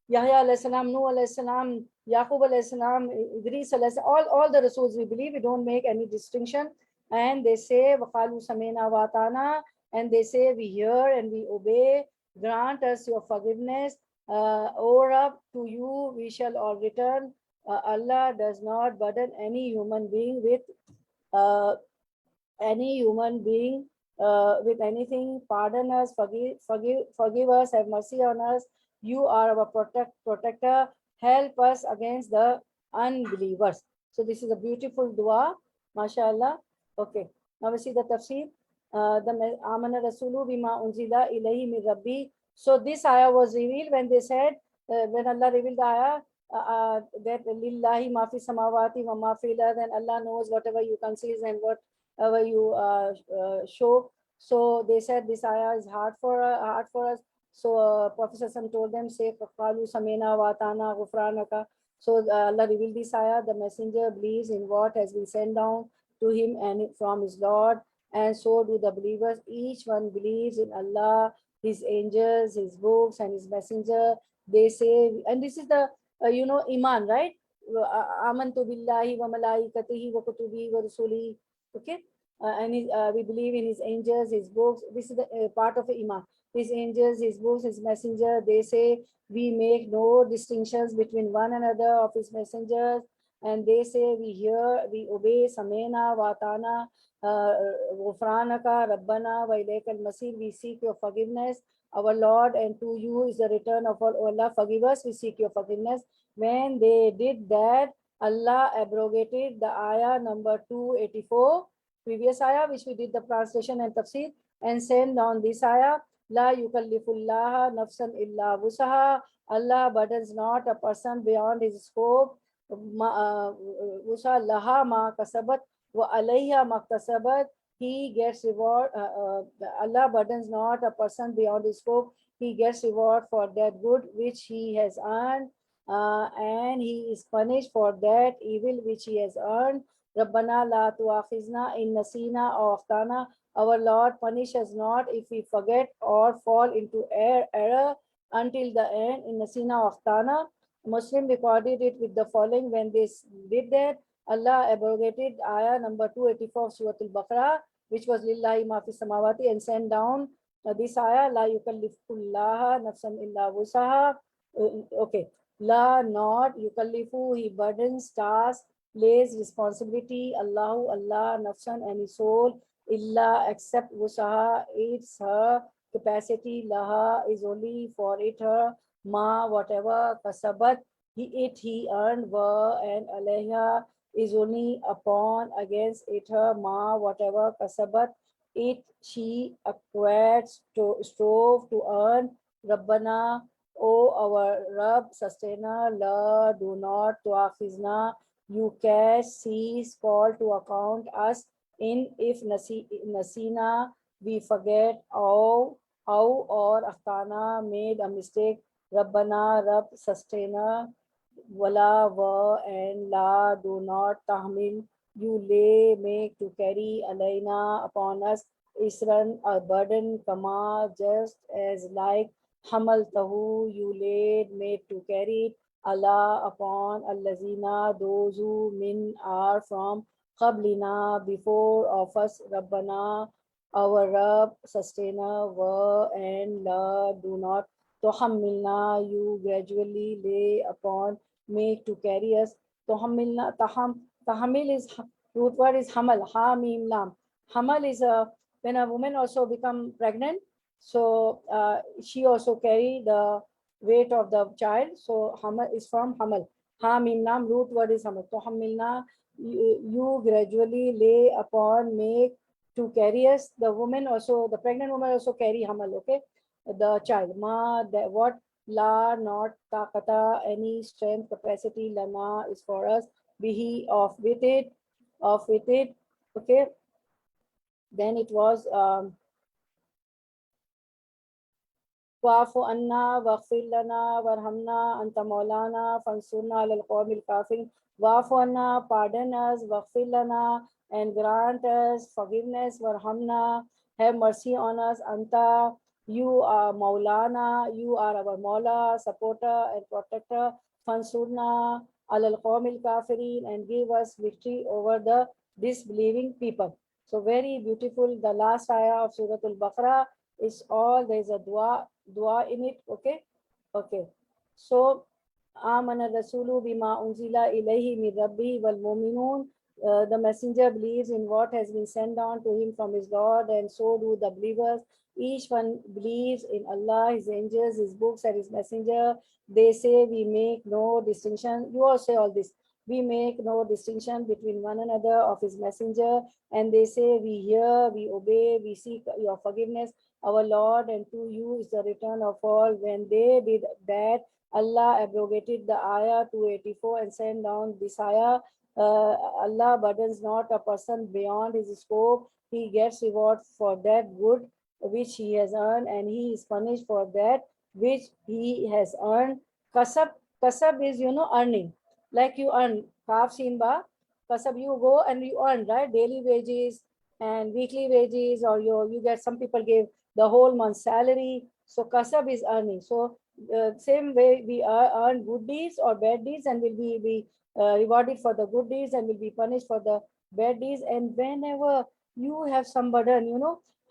Yahya alayhi salam, Nuh alayhi salam, Yaqub alayhi salam, Idris alayhi salam, all the Rasuls we believe, we don't make any distinction. And they say, Waqalu samena watana, and they say, we hear and we obey, grant us your forgiveness. O Rabb, to you we shall all return. Allah does not burden any human being with uh, with anything. Pardon us, forgive us, have mercy on us. You are our protector. Help us against the unbelievers. So this is a beautiful dua, mashallah. Okay, now we see the tafsir. The Amana Rasulu bima unzila ilayhi min Rabbi. So this ayah was revealed when they said, when Allah revealed the ayah, that lillahi ma fi samawati wa ma fi al-ard, and Allah knows whatever you conceal and whatever you show. So they said this ayah is hard for us. So Prophet Sallallahu told them, say, Qalu samena watana ghufranaka. So Allah revealed this ayah. The messenger believes in what has been sent down to him and from his Lord, and so do the believers. Each one believes in Allah, His angels, His books, and His messenger. They say, and this is the iman, right? Amantu billahi wa malaikatihi wa kutubihi wa rusulihi. Okay, we believe in His angels, His books. This is the part of iman. His angels, His books, His messenger. They say we make no distinctions between one another of His messengers, and they say we hear, we obey. Samena watana, ghufranaka rabbana wa ilaykal masir. We seek your forgiveness, our Lord, and to you is the return of all. Allah, forgive us, we seek your forgiveness. When they did that, Allah abrogated the ayah number 284, previous ayah, which we did the translation and tafsir, and sent down this ayah, La yukallifullaha nafsan illa wusaha. Allah burdens not a person beyond his scope. Wusa laha ma kasabat wa alayha ma kasabat. He gets reward. Allah burdens not a person beyond his scope. He gets reward for that good which he has earned, and he is punished for that evil which he has earned. Rabbana la tuakhizna in nasina or akhtana. Our Lord, punish us not if we forget or fall into error until the end. In nasina or akhtana, Muslim recorded it with the following: when they did that, Allah abrogated ayah number 284 of Surah Al-Baqarah, which was lillahi ma fi samawati, and sent down this ayah, la yukallifullaha nafsan illa wusaha. Okay. La, not. Yukallifu, he burdens, task, lays responsibility. Allahu, Allah, nafsan, any soul. Illa, except wusaha, it's her capacity. Laha is only for it, her. Ma, whatever, kasabat, he earned, wa, and alayha is only upon, against it, her. Ma, whatever, kasabat, it, she acquired, strove to earn. Rabbana, O our Rabb, sustainer, La, do not tuakhizna, you cash, cease, call to account us in if nasina, we forget, or akhtana, made a mistake, Rabbana, Rabb, sustainer, wala, wa, and la, do not tahmil, you lay, make to carry, alayna, upon us, isran, a burden, kama, just as like, hamal tahu, you laid, made to carry it, Allah, upon, allazina, those who min are from, qablina, before of us, Rabbana, our Rabb, sustainer, wa, and la, do not, tohammilna, you gradually lay upon, make to carry us. Tohammilna, tahamil is, root word is hamal, ha, mim, lam. Hamal is when a woman also become pregnant, so she also carry the weight of the child. So hamal is from hamal. Ha, mim, lam, root word is hamal. Tohammilna, you gradually lay upon, make to carry us. The woman also, the pregnant woman also carry hamal, okay? The child. Ma, that what, la, not, takata, any strength, capacity, lana is for us, bihi, of with it, okay? Then it was वाफ़ु अन्ना वग़फ़िर लना वरहमना अंत मौलाना फंसुरना अलल क़ौमिल काफ़िरीन. Wa'fu anna, pardon us, waghfir lana, and grant us forgiveness, warhamna, have mercy on us, anta, you are Maulana, you are our Maula, supporter and protector, fansurna, alal qawmil kafirin, and give us victory over the disbelieving people. So very beautiful. The last ayah of Surah Al-Baqarah is all, there is a dua in it, okay? Okay. So, Amana Rasulu bima unzila ilayhi min rabbi wal mu'minun. The messenger believes in what has been sent down to him from his Lord, and so do the believers. Each one believes in Allah, his angels, his books, and his messenger. They say we make no distinction. You all say all this. We make no distinction between one another of his messenger, and they say we hear, we obey, we seek your forgiveness, our Lord, and to you is the return of all. When they did that, Allah abrogated the ayah 284 and sent down this ayah. Allah burdens not a person beyond his scope. He gets reward for that good which he has earned, and he is punished for that which he has earned. Kasab is, earning. Like you earn, kaf sin ba, kasab, you go and you earn, right? Daily wages and weekly wages, or you get, some people give the whole month's salary. So kasab is earning. So same way we earn good deeds or bad deeds, and will be rewarded for the good deeds and will be punished for the bad deeds. And whenever you have some burden,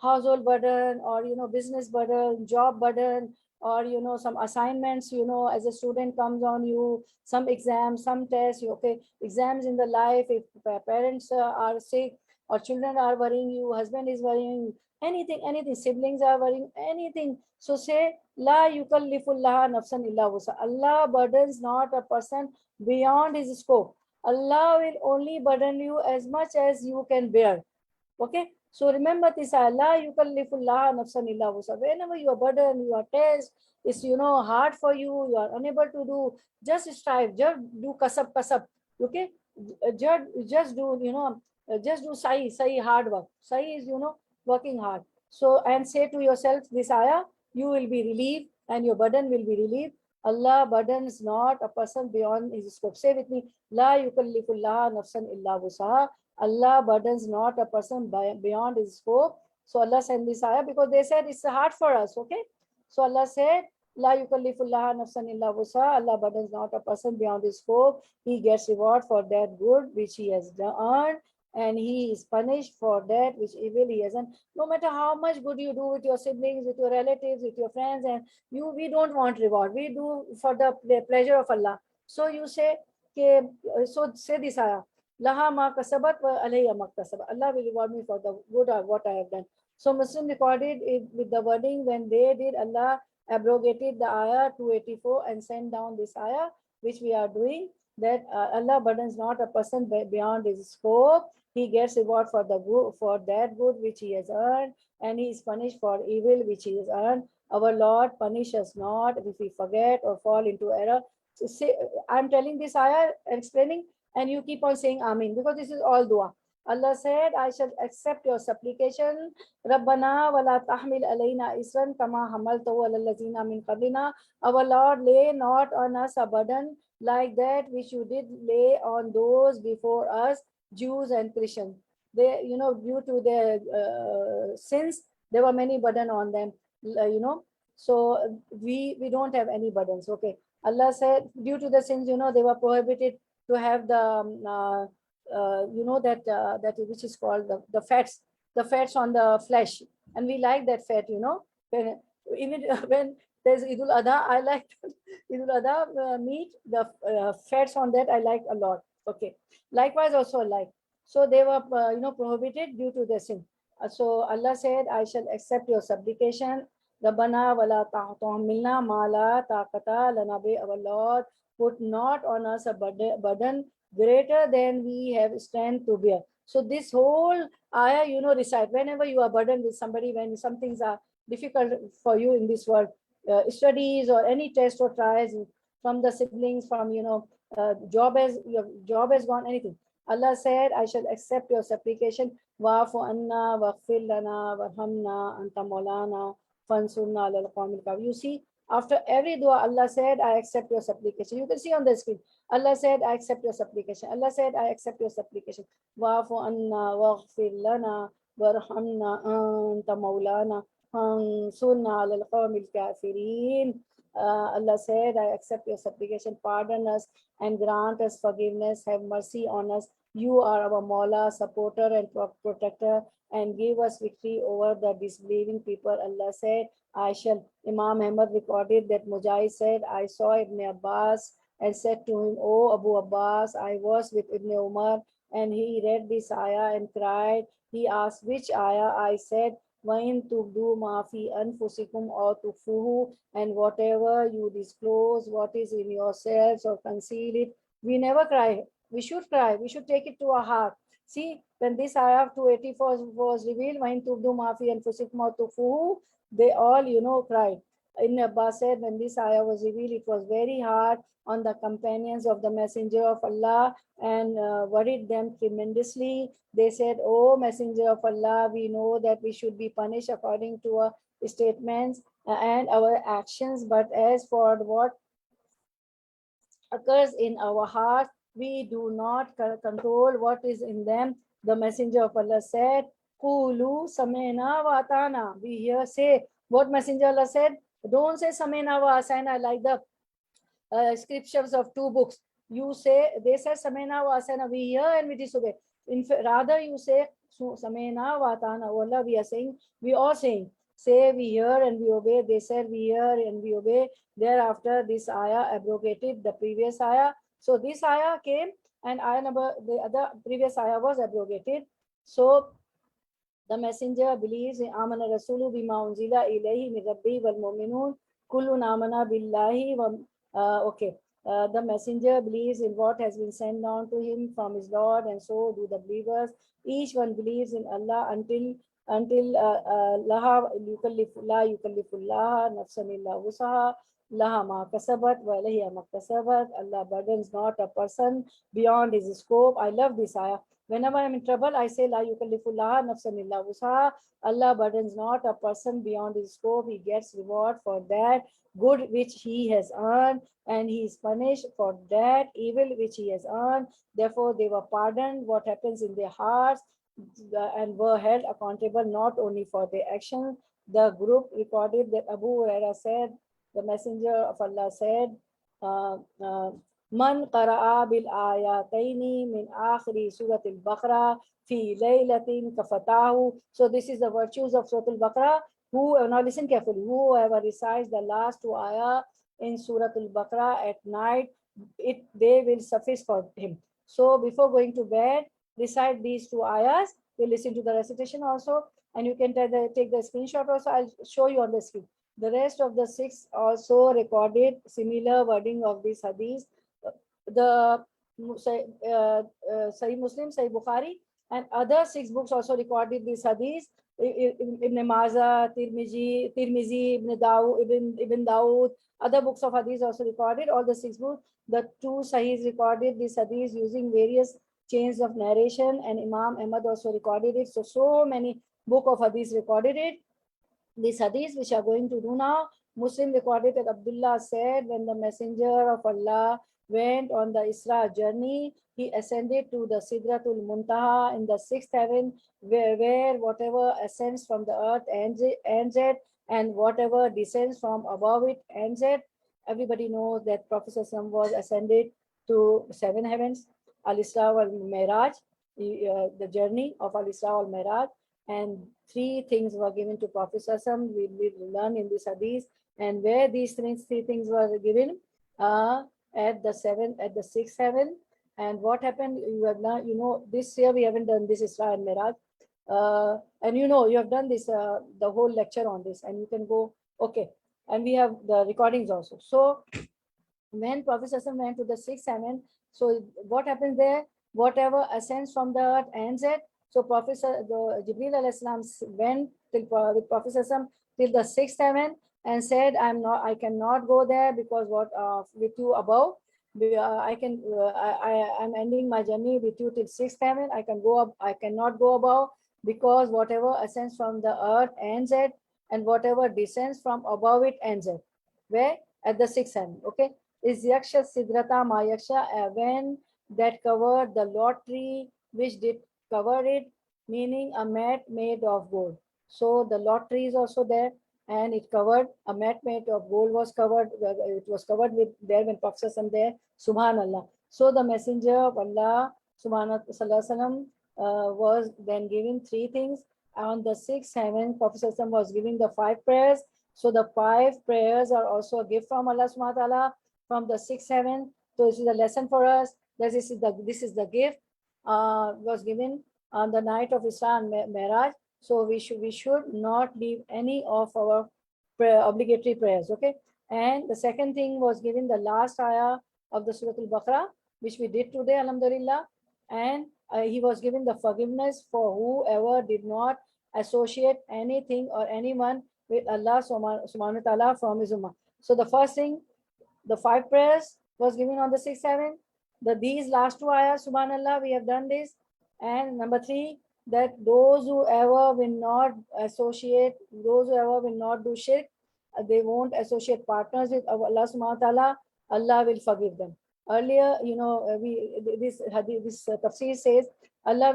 household burden, or business burden, job burden, or some assignments, as a student comes on you, some exams, some tests, okay, exams in the life, if parents are sick, or children are worrying you, husband is worrying, anything, siblings are worrying, anything. So say, La yukallifullah nafsan illa wusa. Allah burdens not a person beyond his scope. Allah will only burden you as much as you can bear. Okay? So remember this, La yukallifullah nafsan illa wusa. Whenever you are burdened, you are test, it's hard for you, you are unable to do, just strive, just do kasab. Okay? Just do, just do sahi hard work. Sahi is, working hard. So, and say to yourself this ayah, you will be relieved and your burden will be relieved. Allah burdens not a person beyond his scope. Say with me, La yukallifullah nafsan illa wusaha. Allah burdens not a person beyond his scope. So Allah sent this ayah because they said it's hard for us, okay? So Allah said, La yukallifullah nafsan illa wusaha. Allah burdens not a person beyond his scope. He gets reward for that good which he has earned, and he is punished for that which evil he has done. No matter how much good you do with your siblings, with your relatives, with your friends, and we don't want reward. We do for the pleasure of Allah. So you say, so say this ayah, Laha ma kasabat wa alayya ma kasabat. Allah will reward me for the good of what I have done. So Muslim recorded it with the wording, when they did, Allah abrogated the ayah 284 and sent down this ayah, which we are doing, that Allah burdens not a person beyond his scope. He gets reward for the good, for that good which he has earned, and he is punished for evil which he has earned. Our Lord punish us not if we forget or fall into error. So say, I'm telling this ayah and explaining, and you keep on saying Amin, because this is all dua. Allah said, I shall accept your supplication. Rabbana wala tahmil alayna isran kama hamaltahu ala allazina min qablina. Our Lord, lay not on us a burden like that which you did lay on those before us, Jews and Christians. They, due to their sins, there were many burden on them, So we don't have any burdens. Okay. Allah said, due to the sins, they were prohibited to have the, that which is called the fats on the flesh. And we like that fat, When, even when there's Eid al-Adha, I like Eid al-Adha meat, the fats on that I like a lot. Okay. Likewise also like. So they were, prohibited due to the sin. So Allah said, I shall accept your supplication. Rabbana wala tahmilna ma la taqata lana bi. Our Lord, put not on us a burden greater than we have strength to bear. So this whole ayah, recite whenever you are burdened with somebody, when some things are difficult for you in this world, studies or any test or trials from the siblings, from your job has gone, anything. Allah said, I shall accept your supplication. Wa'fu anna waghfir lana warhamna anta maulana fansurna alal qawmil kafir. You see, after every dua, Allah said, I accept your supplication. You can see on the screen. Allah said, I accept your supplication. Allah said, I accept your supplication. Wa'fu anna waghfir lana warhamna anta maulana fansurna alal qawmil kafirin. Allah said, I accept your supplication. Pardon us and grant us forgiveness. Have mercy on us. You are our Mawla, supporter and protector, and give us victory over the disbelieving people. Allah said, I shall. Imam Ahmad recorded that Mujahid said, I saw Ibn Abbas and said to him, O Abu Abbas, I was with Ibn Umar, and he read this ayah and cried. He asked, which ayah? I said, وَإِن تُبْدُوا مَا فِي أَنفُسِكُمْ أَوْ تُخْفُوهُ, and whatever you disclose, what is in yourselves, or conceal it. We never cry. We should cry. We should take it to our heart. See, when this ayah 284 was revealed, وَإِن تُبْدُوا مَا فِي أَنفُسِكُمْ أَوْ تُخْفُوهُ, they all, cried. Ibn Abbas said, when this ayah was revealed, it was very hard on the companions of the Messenger of Allah and worried them tremendously. They said, O Messenger of Allah, we know that we should be punished according to our statements and our actions, but as for what occurs in our hearts, we do not control what is in them. The Messenger of Allah said, Kulu samena wa atana. We here say what Messenger Allah said. Don't say samena wa asana like the scriptures of two books. You say, they said samena wa asana, we hear and we disobey. Rather you say samena wa atana. Allah, we are saying, we are saying, say we hear and we obey. They said we hear and we obey. Thereafter this ayah abrogated the previous ayah. So this ayah came and the other previous ayah was abrogated. So the messenger believes in Amana Rasulu bima unzila ilayhi min rabbi wal mu'minun kullun amana billahi the messenger believes in what has been sent down to him from his Lord, and so do the believers. Each one believes in Allah until la yukallifullah nafsan illa wusaha laha ma kasabat wa alayha ma kasabat. Allah burdens not a person beyond his scope. I love this ayah. Whenever I'm in trouble, I say, La yukallifullah nafsan illa wusaha. Allah burdens not a person beyond his scope. He gets reward for that good which he has earned, and he is punished for that evil which he has earned. Therefore, they were pardoned what happens in their hearts and were held accountable not only for their actions. The group recorded that Abu Huraira said, the Messenger of Allah said, Man qara'a bil ayataini min akhiri Surat al-Baqarah fi laylatin kafatahu. So this is the virtues of Surat al-Baqarah. Who, now listen carefully, whoever recites the last two ayah in Surat al-Baqarah at night, they will suffice for him. So before going to bed, recite these two ayahs. We'll listen to the recitation also, and you can take the screenshot also. I'll show you on the screen. The rest of the six also recorded similar wording of this hadith. The Sahih Muslim, Sahih Bukhari, and other six books also recorded this hadith. Ibn Majah, Tirmizi, Ibn Dawud, other books of hadith also recorded. All the six books, the two Sahihs recorded this hadith using various chains of narration, and Imam Ahmad also recorded it. So many book of hadith recorded it. These hadiths which are going to do now, Muslim recorded that Abdullah said, when the Messenger of Allah went on the Isra journey, he ascended to the Sidratul Muntaha in the sixth heaven, where whatever ascends from the earth ends it, and whatever descends from above it ends it. Everybody knows that Prophet was ascended to seven heavens, Al-Isra wal-Miraj, the journey of Al-Isra wal-Miraj, and three things were given to Prophet Sassam. We learn in this hadith, and where these three things were given, at the sixth heaven. And what happened? You have learned, this year we haven't done this Isra and Miraj, and you have done this the whole lecture on this, and you can go okay. And we have the recordings also. So when Prophet Sassam went to the sixth heaven, so what happens there? Whatever ascends from the earth ends it. So Jibreel alayhi salam went with Prophet Sassam till the sixth heaven and said, I cannot go there because with you above, I'm ending my journey with you till sixth heaven. I cannot go above because whatever ascends from the earth ends it, and whatever descends from above it ends it. Where? At the sixth heaven. Okay. Is Yaksha Sidrata Mayaksha, when that covered the lottery, which did cover it, meaning a mat made of gold. So the lottery is also there, and it covered a mat made of gold was covered. It was covered with there when Prophet there. Subhanallah. So the Messenger of Allah, Subhanallah, was then giving three things. On the sixth heaven, Prophet was giving the five prayers. So the five prayers are also a gift from Allah subhanahu wa ta'ala from the sixth heaven. So this is a lesson for us. This is the gift was given on the night of Isra and Miraj. So we should not leave any of our obligatory prayers. Okay. And the second thing was given the last ayah of the Surah Al-Baqarah, which we did today, Alhamdulillah. And he was given the forgiveness for whoever did not associate anything or anyone with Allah subhanahu wa ta'ala from his ummah. So the first thing, the five prayers was given on the sixth heaven. These last two ayahs, subhanallah, we have done this. And number three, that those who ever will not associate, those who ever will not do shirk, they won't associate partners with Allah subhanahu wa ta'ala, Allah will forgive them. Earlier, this tafsir says, earlier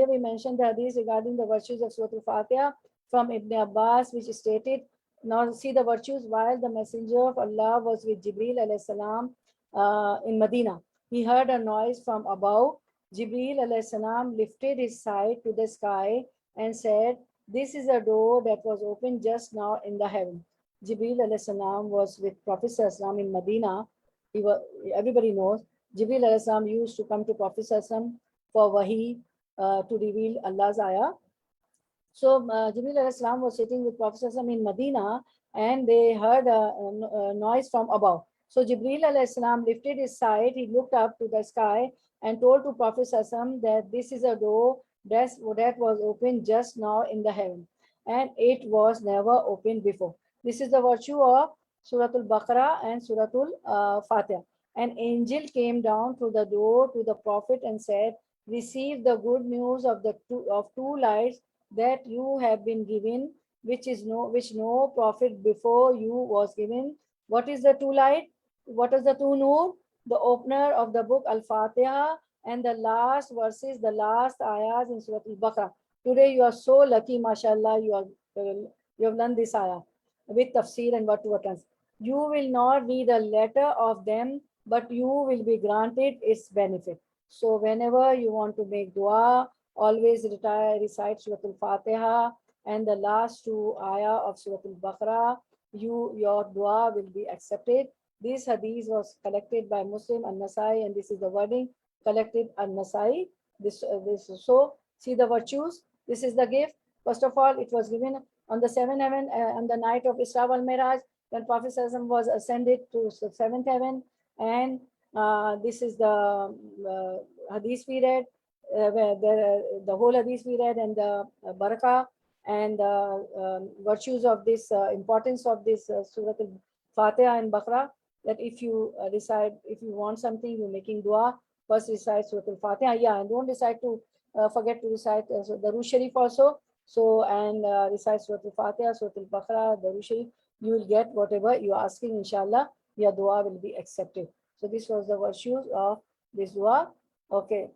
we mentioned the hadith regarding the virtues of Surah Al-Fatiha from Ibn Abbas, which stated, now see the virtues. While the Messenger of Allah was with Jibreel alayhi salam in Medina, he heard a noise from above. Jibreel alayhi salam lifted his sight to the sky and said, this is a door that was opened just now in the heaven. Jibreel alayhi salam was with Prophet sallam in Medina. Everybody knows Jibreel alayhi salam used to come to Prophet sallam for wahi to reveal Allah's ayah. So Jibreel alayhi salam was sitting with Prophet in Medina, and they heard a noise from above. So Jibreel alayhi salam lifted his sight, he looked up to the sky and told to Prophet that this is a door that was opened just now in the heaven, and it was never opened before. This is the virtue of Suratul Baqarah and Suratul Fatiha. An angel came down through the door to the Prophet and said, receive the good news of two lights that you have been given, which no prophet before you was given. What is the two light? What is the two nur? The opener of the book Al-Fatiha and the last verses, the last ayahs in Surah Al-Baqarah. Today you are so lucky, mashallah, you have learned this ayah with tafsir and what to what. You will not read a letter of them but you will be granted its benefit. So whenever you want to make dua, always recite Surah Al-Fatiha and the last two ayah of Surah Al-Baqarah. Your dua will be accepted. This hadith was collected by Muslim An-Nasai, and this is the wording collected An-Nasai. This so see the virtues. This is the gift. First of all, it was given on the seventh heaven, on the night of Isra wal Miraj, when Prophet was ascended to the seventh heaven, and this is the hadith we read, where the whole hadith we read, and the barakah and virtues of this, importance of this Surah Al-Fatiha and Baqarah, that if you recite, if you want something, you're making dua, first recite Surah Al-Fatiha. Yeah, and don't decide to forget to recite the Ruh Sharif also. So, and recite Surah Al-Fatiha, Surah Al-Baqarah, the Ruh Sharif. You will get whatever you are asking, inshallah. Your dua will be accepted. So this was the virtues of this dua. Okay.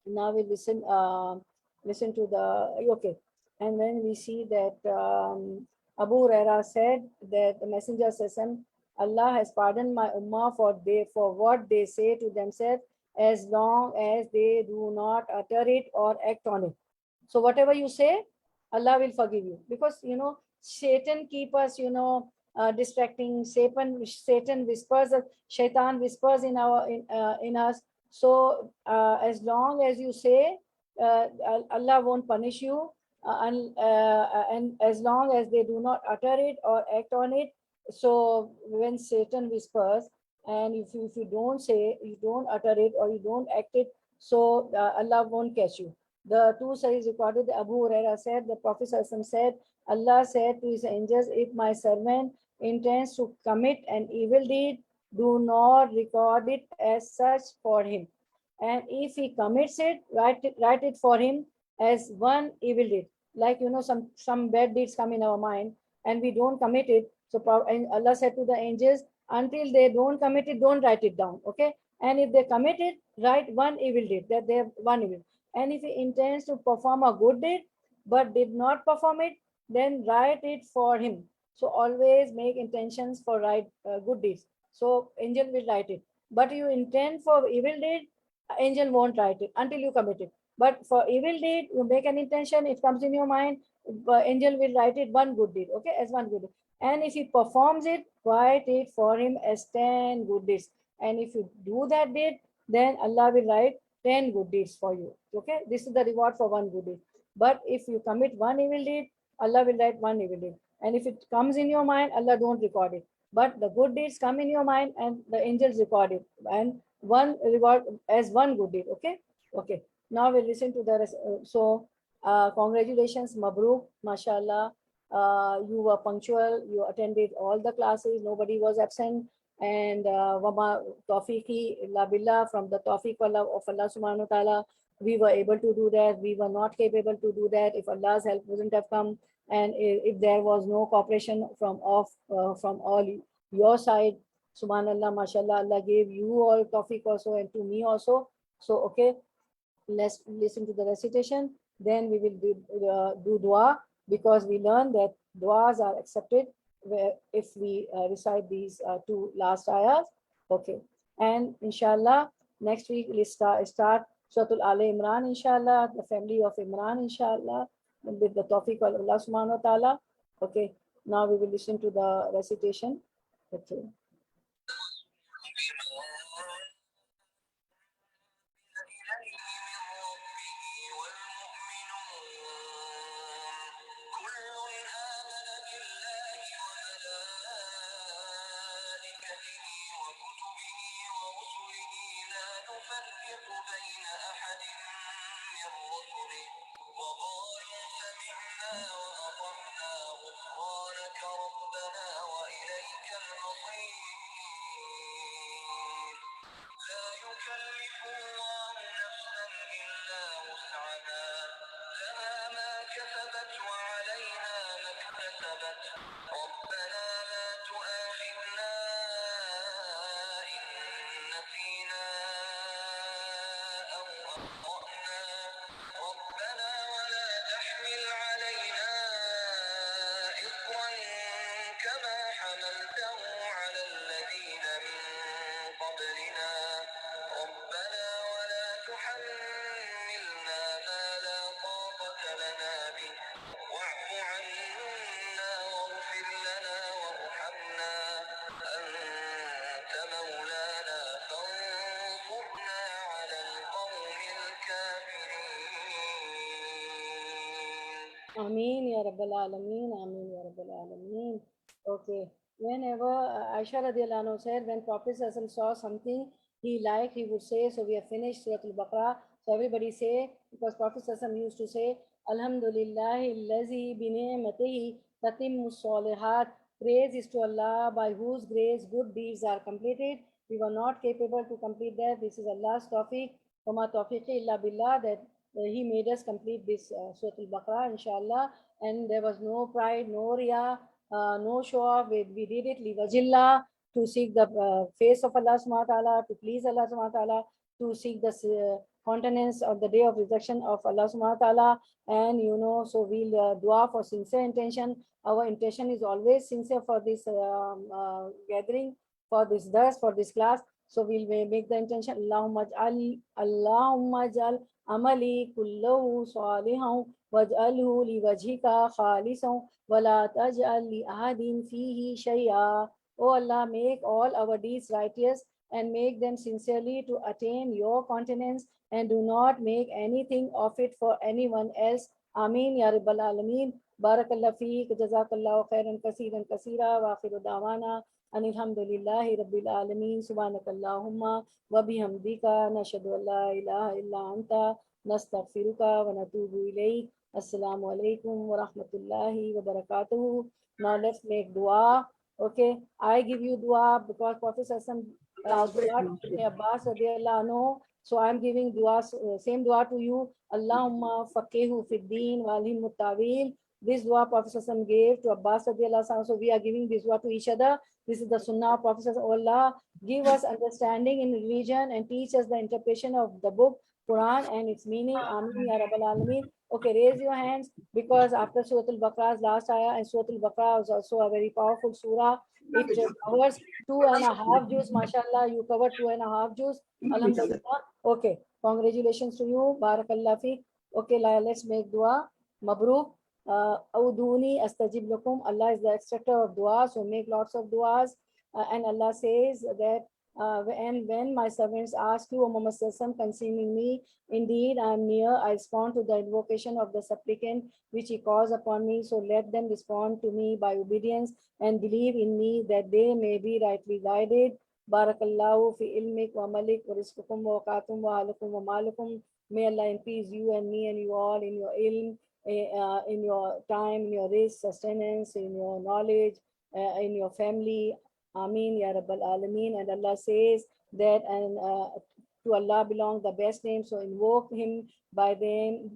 Now we listen to the, okay. And then we see that Abu Huraira said that the Messenger says, Allah has pardoned my ummah for what they say to themselves, as long as they do not utter it or act on it. So whatever you say, Allah will forgive you, because Satan keep us distracting. Satan whispers, Shaitan whispers in us. So as long as you say, Allah won't punish you, and as long as they do not utter it or act on it. So when Satan whispers, and if you don't say, you don't utter it or you don't act it, so Allah won't catch you. The two sahihs recorded, Abu Huraira said, the Prophet said, Allah said to his angels, if my servant intends to commit an evil deed, do not record it as such for him. And if he commits it, write it for him as one evil deed. Like, some bad deeds come in our mind and we don't commit it. So and Allah said to the angels, until they don't commit it, don't write it down. Okay. And if they commit it, write one evil deed, that they have one evil. And if he intends to perform a good deed but did not perform it, then write it for him. So always make intentions for good deeds. So angel will write it. But you intend for evil deed, angel won't write it until you commit it. But for evil deed, you make an intention, it comes in your mind, angel will write it one good deed, okay, as one good deed. And if he performs it, write it for him as 10 good deeds. And if you do that deed, then Allah will write 10 good deeds for you. Okay, this is the reward for one good deed. But if you commit one evil deed, Allah will write one evil deed. And if it comes in your mind, Allah don't record it. But the good deeds come in your mind and the angels record it. And one reward as one good deed. Okay. Okay. Now we listen to the rest. Congratulations, Mabruk, mashallah. You were punctual. You attended all the classes. Nobody was absent. And Wama Tawfiqi illa billah, from the Tawfiq of Allah subhanahu wa ta'ala, we were able to do that. We were not capable to do that if Allah's help wouldn't have come, and if there was no cooperation from all your side. Subhanallah, mashallah, Allah gave you all Tawfiq also, and to me also. So okay, let's listen to the recitation. Then we will do dua, because we learn that duas are accepted if we recite these two last ayahs. Okay. And inshallah, next week we'll start Suratul Al Imran, inshallah, the family of Imran, inshallah, with the tawfiq of Allah subhanahu wa ta'ala. Okay. Now we will listen to the recitation. Okay. Ameen ya Rabbal Alameen, Ameen ya Rabbal Alameen. Okay. Whenever Aisha radiallahu anhu said, when Prophet Sallallahu saw something he liked, he would say, so we have finished Surah Al-Baqarah. So everybody say, because Prophet Sallallahu used to say, Alhamdulillahi allazi bi ni'matihi tatimmu salihat. Praise is to Allah by whose grace good deeds are completed. We were not capable to complete that. This is Allah's tawfiq. Wama tawfiqi illa billah, that he made us complete this Surah Al-Baqarah, inshallah. And there was no pride, no riya, no show off. We did it liwajillah, to seek the face of Allah subhanahu wa ta'ala, to please Allah subhanahu wa ta'ala, to seek the countenance of the day of resurrection of Allah subhanahu wa ta'ala. And so we'll dua for sincere intention. Our intention is always sincere for this gathering, for this dars, for this class. So we'll make the intention, Allahumma jal amali kullahu salihan waj'alhu liwajhika khalisan wala taj'al li ahadin fihi shay'a. Oh Allah, make all our deeds righteous and make them sincerely to attain your countenance, and do not make anything of it for anyone else. Ameen ya Rabbal Alameen. Barakallah feek, jazakallahu khairan kaseeran kaseera, wa akhiru da'wana Alhamdulillahi Rabbil Alameen. Subhanakallahumma wa bihamdika nashhadu an la ilaha illa anta nastaghfiruka wa natubu ilayk. Assalamu alaikum wa rahmatullahi wa barakatuhu. Now let's make dua. Okay, I give you dua because Prophet dua to Abbas radiallahu anhu. So I'm giving dua, same dua to you. Allahumma faqihu fid din walhim muttawil. This dua Prophet gave to Abbas radiallahu anhu. So we are giving this dua to each other. This is the sunnah of Prophet. Allah, give us understanding in religion and teach us the interpretation of the book Quran and its meaning. Ameen ya Rabbal Alameen. Okay, raise your hands, because after Surah Al-Baqarah's last ayah, and Surah Al-Baqarah is also a very powerful surah. It covers 2.5 juz. MashaAllah, you covered 2.5 juz. Alhamdulillah. Okay, congratulations to you. Barakallah fi. Okay, let's make dua. Mabruk. Auduni astajib lakum. Allah is the extractor of dua, so make lots of duas. And Allah says that, and when my servants ask you, O Muhammad Sallallahu concerning me, indeed I am near, I respond to the invocation of the supplicant which he calls upon me. So let them respond to me by obedience and believe in me, that they may be rightly guided. Barakallahu fi ilmik wa malik wa rizqukum wa waqatum wa halakum wa malukum. May Allah increase you and me and you all in your ilm, in your time, in your risk, sustenance, in your knowledge, in your family. Ameen ya Rabbal Alameen. And Allah says that, and to Allah belong the best names, so invoke him by them.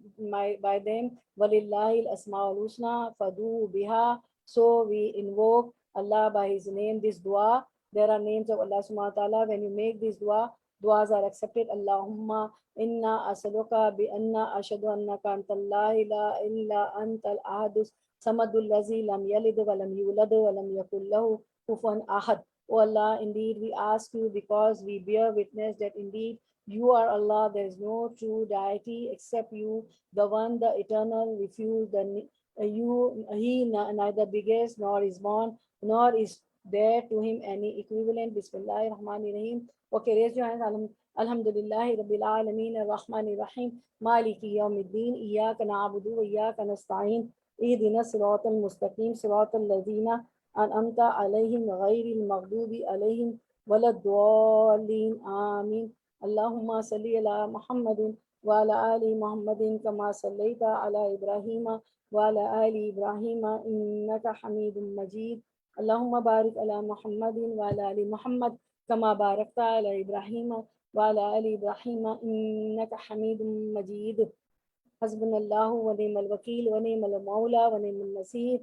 Walillahi al-asma'ul husna fadu biha. So we invoke Allah by his name. This dua, there are names of Allah subhanahu wa ta'ala. When you make this dua, duas are accepted. Allahumma inna asaluka bi anna ashadu annaka antal la ilaha illa antal ahadus samadul lazi lam yalid wa lam yulad wa lam yakul lahu kufuwan ahad. O Allah, indeed we ask you, because we bear witness that indeed you are Allah, there is no true deity except you, the one, the eternal, refuse he neither begets nor is born, nor is there to him any equivalent. Bismillahir Rahmanir Rahim. Okay, raise your hands. Alhamdulillahi Rabbil Alameen Ar-Rahmanir Rahim Maliki Yawmiddin Iyyaka na'budu wa iyyaka nasta'in Ihdina siratal mustaqim siratal ladzina an'amta alayhim ghayril maghdubi alayhim waladdallin. Amin. Allahumma salli ala Muhammadin wa ala ali Muhammadin kama sallaita ala Ibrahim wa ala ali Ibrahim innaka Hamidum Majid. Allahumma barik ala Muhammadin wa ala ali Muhammad kama barakta ala Ibrahim wa ala ali Ibrahim innaka Hamidum Majid. Hasbunallahu wa ni'mal wakeel wa ni'mal mawla wa ni'mal nasir.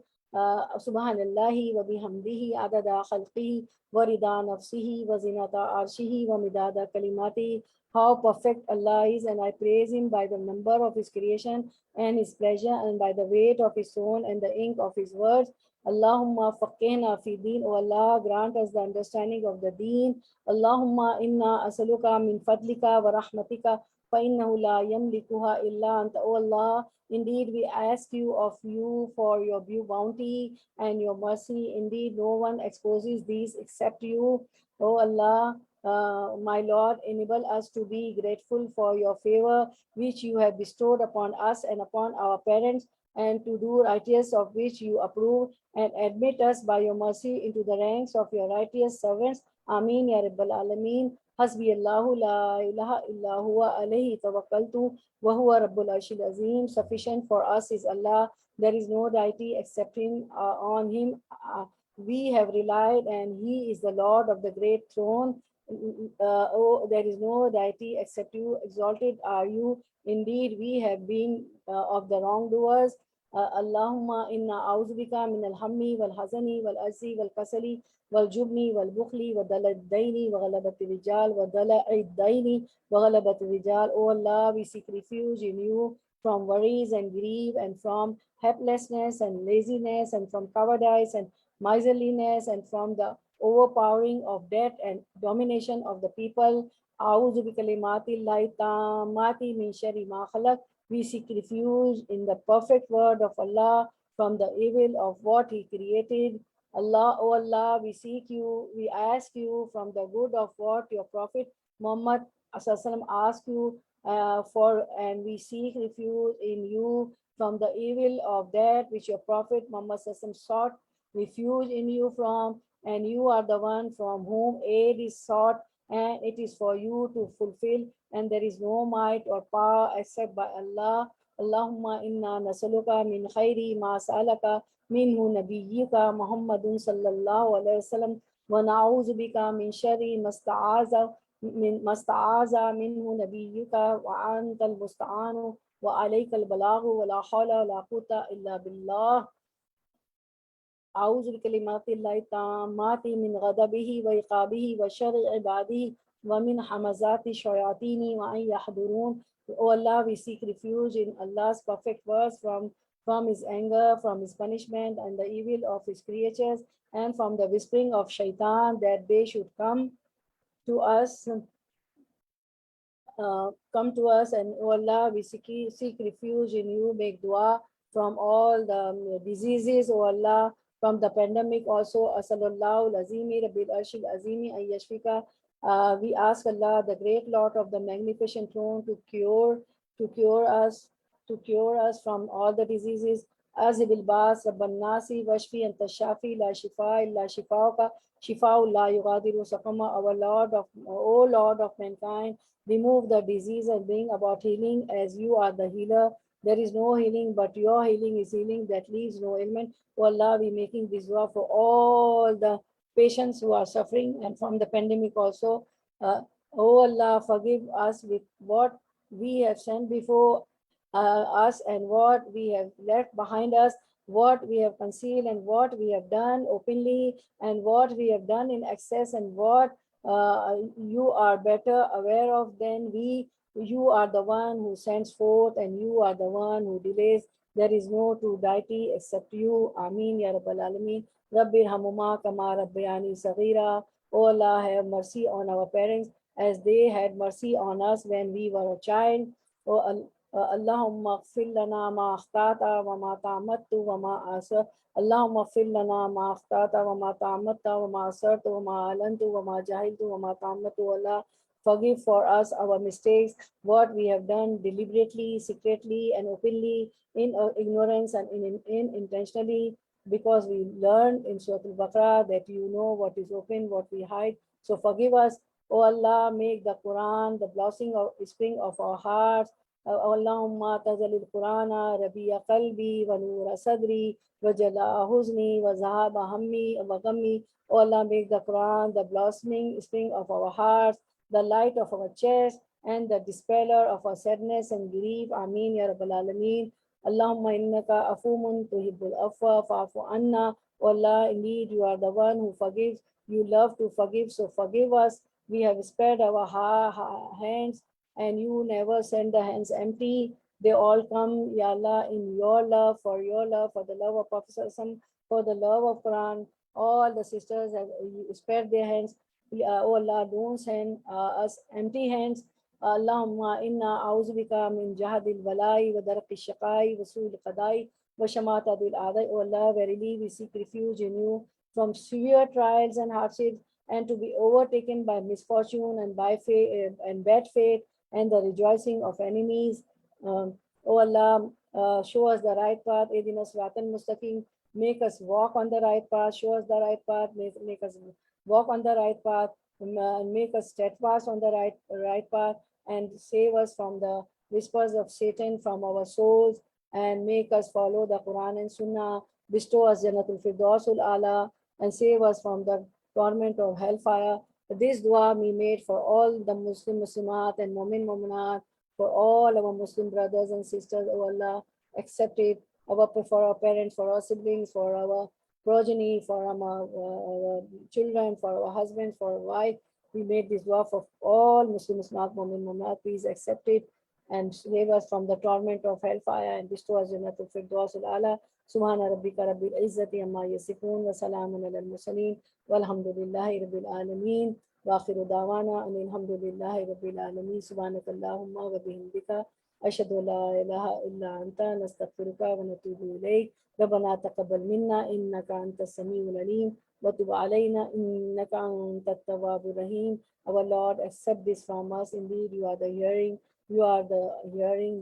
Subhanallahi wa bihamdihi adada khalqihi wa rida nafsihi wa zinata arshihi wa midada kalimati. How perfect Allah is, and I praise him by the number of his creation and his pleasure, and by the weight of his throne and the ink of his words. Allahumma faqihna fi deen. O Allah, grant us the understanding of the deen. Allahumma inna asaluka min fadlika wa rahmatika fa innahu la yamlikuha illa anta. O Allah, indeed we ask you of you for your bounty and your mercy. Indeed no one exposes these except you. O Allah, my Lord, enable us to be grateful for your favor which you have bestowed upon us and upon our parents. and to do righteous of which you approve, and admit us by your mercy into the ranks of your righteous servants. Ameen ya Rabbal Alameen. Hasbi Allahu la ilaha illa huwa alayhi tawakkaltu wa huwa Rabbul Arshil Azim. Sufficient for us is Allah. There is no deity except him. On him we have relied, and he is the Lord of the great throne. Oh, there is no deity except you. Exalted are you. Indeed, we have been of the wrongdoers. Allahumma inna auzubika min al-hammi wal-hazani wal-azzi wal-kasali wal-jubni wal-bukhli wa-dalad-daini wa-ghalabati rijal wa-dala'id-daini wa-ghalabati rijal. Oh Allah, we seek refuge in you from worries and grief, and from helplessness and laziness, and from cowardice and miserliness, and from the overpowering of debt and domination of the people. A'udhu bi kalimatillahi tammati min sharri ma khalaq. We seek refuge in the perfect word of Allah from the evil of what He created. Allah, oh Allah, we seek you, we ask you from the good of what your Prophet Muhammad asked you for, and we seek refuge in you from the evil of that which your Prophet Muhammad sought refuge in you from, and you are the one from whom aid is sought, and it is for you to fulfill, and there is no might or power except by Allah. Allahumma inna nasaluka min khairi ma sa'alaka minhu nabiyyuka Muhammadun sallallahu alaihi wasallam, wa na'udhu bika min sharri masta'aza minhu nabiyyuka wa antal musta'anu wa alaykal balaghu wa la hawla wa la quwwata illa billah. أعوذ بكلمات الله التامات من غضبه وعقابه وشر عباده ومن حمزات الشياطين وأن يحضرون. O Allah, we seek refuge in Allah's perfect words from His anger, from His punishment, and the evil of His creatures, and from the whispering of shaitan that they should come to us. And O Allah, we seek refuge in you, make dua from all the diseases, O Allah, from the pandemic also. Asallallahu lazimi rabbil arshil azimi ayyashfika. We ask Allah, the great Lord of the magnificent throne, to cure us from all the diseases. Azibil bas rabban nasi washfi anta shafi la shifa illa shifauka shifau la yughadiru saqama. Our Lord of, O Lord of mankind, remove the disease and bring about healing, as you are the healer. There is no healing, but your healing is healing that leaves no ailment. O Allah, we making this dua for all the patients who are suffering, and from the pandemic also. O Allah, forgive us with what we have sent before us, and what we have left behind us, what we have concealed, and what we have done openly, and what we have done in excess, and what you are better aware of than we. You are the one who sends forth, and you are the one who delays. There is no true deity except you. Ameen ya Rabbal Alameen. Rabbi Hamuma Kama Rabbayani Saghira. O Allah, have mercy on our parents as they had mercy on us when we were a child. O Allahumma ighfir lana ma akhtata wa ma ta'amattu wa ma asar. Allahumma ighfir lana ma akhtata wa ma ta'amatta wa ma asartu wa ma alantu wa ma jahiltu wa ma ta'amattu. Allah, forgive for us our mistakes, what we have done deliberately, secretly, and openly, in ignorance and in intentionally, because we learned in Surah Al-Baqarah that you know what is open, what we hide. So forgive us. O Allah, make the Quran the blessing of spring of our hearts. Allahumma tazalil Qurana rabiya qalbi wa nura sadri wa jala huzni wa zahaba hammi wa ghammi. O Allah, make the Quran the blossoming spring of our hearts, the light of our chest, and the dispeller of our sadness and grief. Ameen ya Rabbal Alameen. Allahumma innaka afumun tuhibbul afwa fa'fu anna. O Allah, indeed you are the one who forgives. You love to forgive, so forgive us. We have spread our hands, and you never send the hands empty. They all come, Ya Allah, in your love, for the love of Prophet, for the love of Quran. All the sisters have spread their hands. Oh Allah, don't send us empty hands. Allahumma inna a'uzubika min jahadil walai wa darqi shaqai wa su'il qadai wa shamatadil adai. Oh Allah, verily we seek refuge in you from severe trials and hardships, and to be overtaken by misfortune and by fate and bad fate, and the rejoicing of enemies. Oh Allah, show us the right path. Ehdina siratal mustaqim. Make us walk on the right path. Show us the right path. Make us walk on the right path. Make us steadfast on the right path, and save us from the whispers of Satan from our souls, and make us follow the Quran and Sunnah. Bestow us Jannatul Firdausul Ala, and save us from the torment of hellfire. This dua we made for all the Muslimat and Mu'minat, for all our Muslim brothers and sisters. Oh Allah, accept it. For our parents, for our siblings, for our progeny, for our children, for our husbands, for our wife. We made this dua for all Muslims, Mu'minat. Please accept it and save us from the torment of hellfire, and bestow us Jannatul Firdausul Ala. Subhana rabbika rabbil izzati amma yasifun wa salamun alal mursalin walhamdulillahi rabbil alameen. Wa akhiru dawana alhamdulillahi rabbil alameen. Subhanakallahumma wa bihamdika ashhadu an la ilaha illa anta nastaghfiruka wa natubu ilayk. ربنا تقبل منا إنك أنت السميع العليم وتب علينا إنك أنت التواب الرحيم. Our Lord, accept this from us. Indeed, you are the hearing,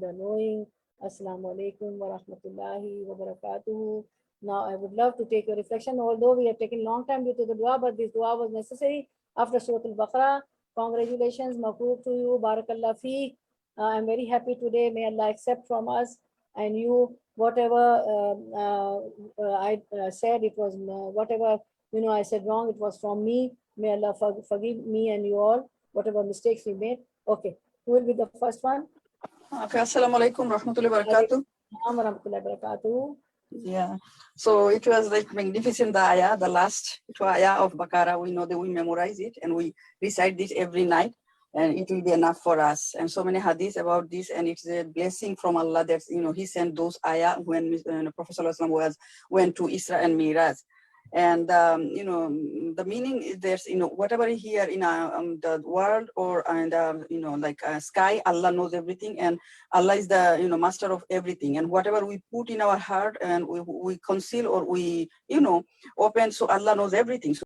the knowing. Assalamu alaikum wa rahmatullahi wa barakatuhu. Now I would love to take a reflection, although we have taken long time due to the dua, but this dua was necessary after Surah Al-Baqarah. Congratulations, Mabrur to you, Barakallah Feek. I'm very happy today. May Allah accept from us and you whatever I said. It was whatever I said wrong. It was from me. May Allah forgive me and you all whatever mistakes we made. Okay, who will be the first one? Okay, assalamu alaikum rahmatullahi barakatuh. Yeah, so it was like magnificent, the ayah, the last ayah of Baqarah. We know that we memorize it and we recite this every night, and it will be enough for us. And so many hadiths about this, and it's a blessing from Allah that He sent those ayah when Prophet ﷺ went to Isra and Miraj. And the meaning is there's whatever here in the world or like sky, Allah knows everything, and Allah is the master of everything. And whatever we put in our heart and we conceal or we open, so Allah knows everything. So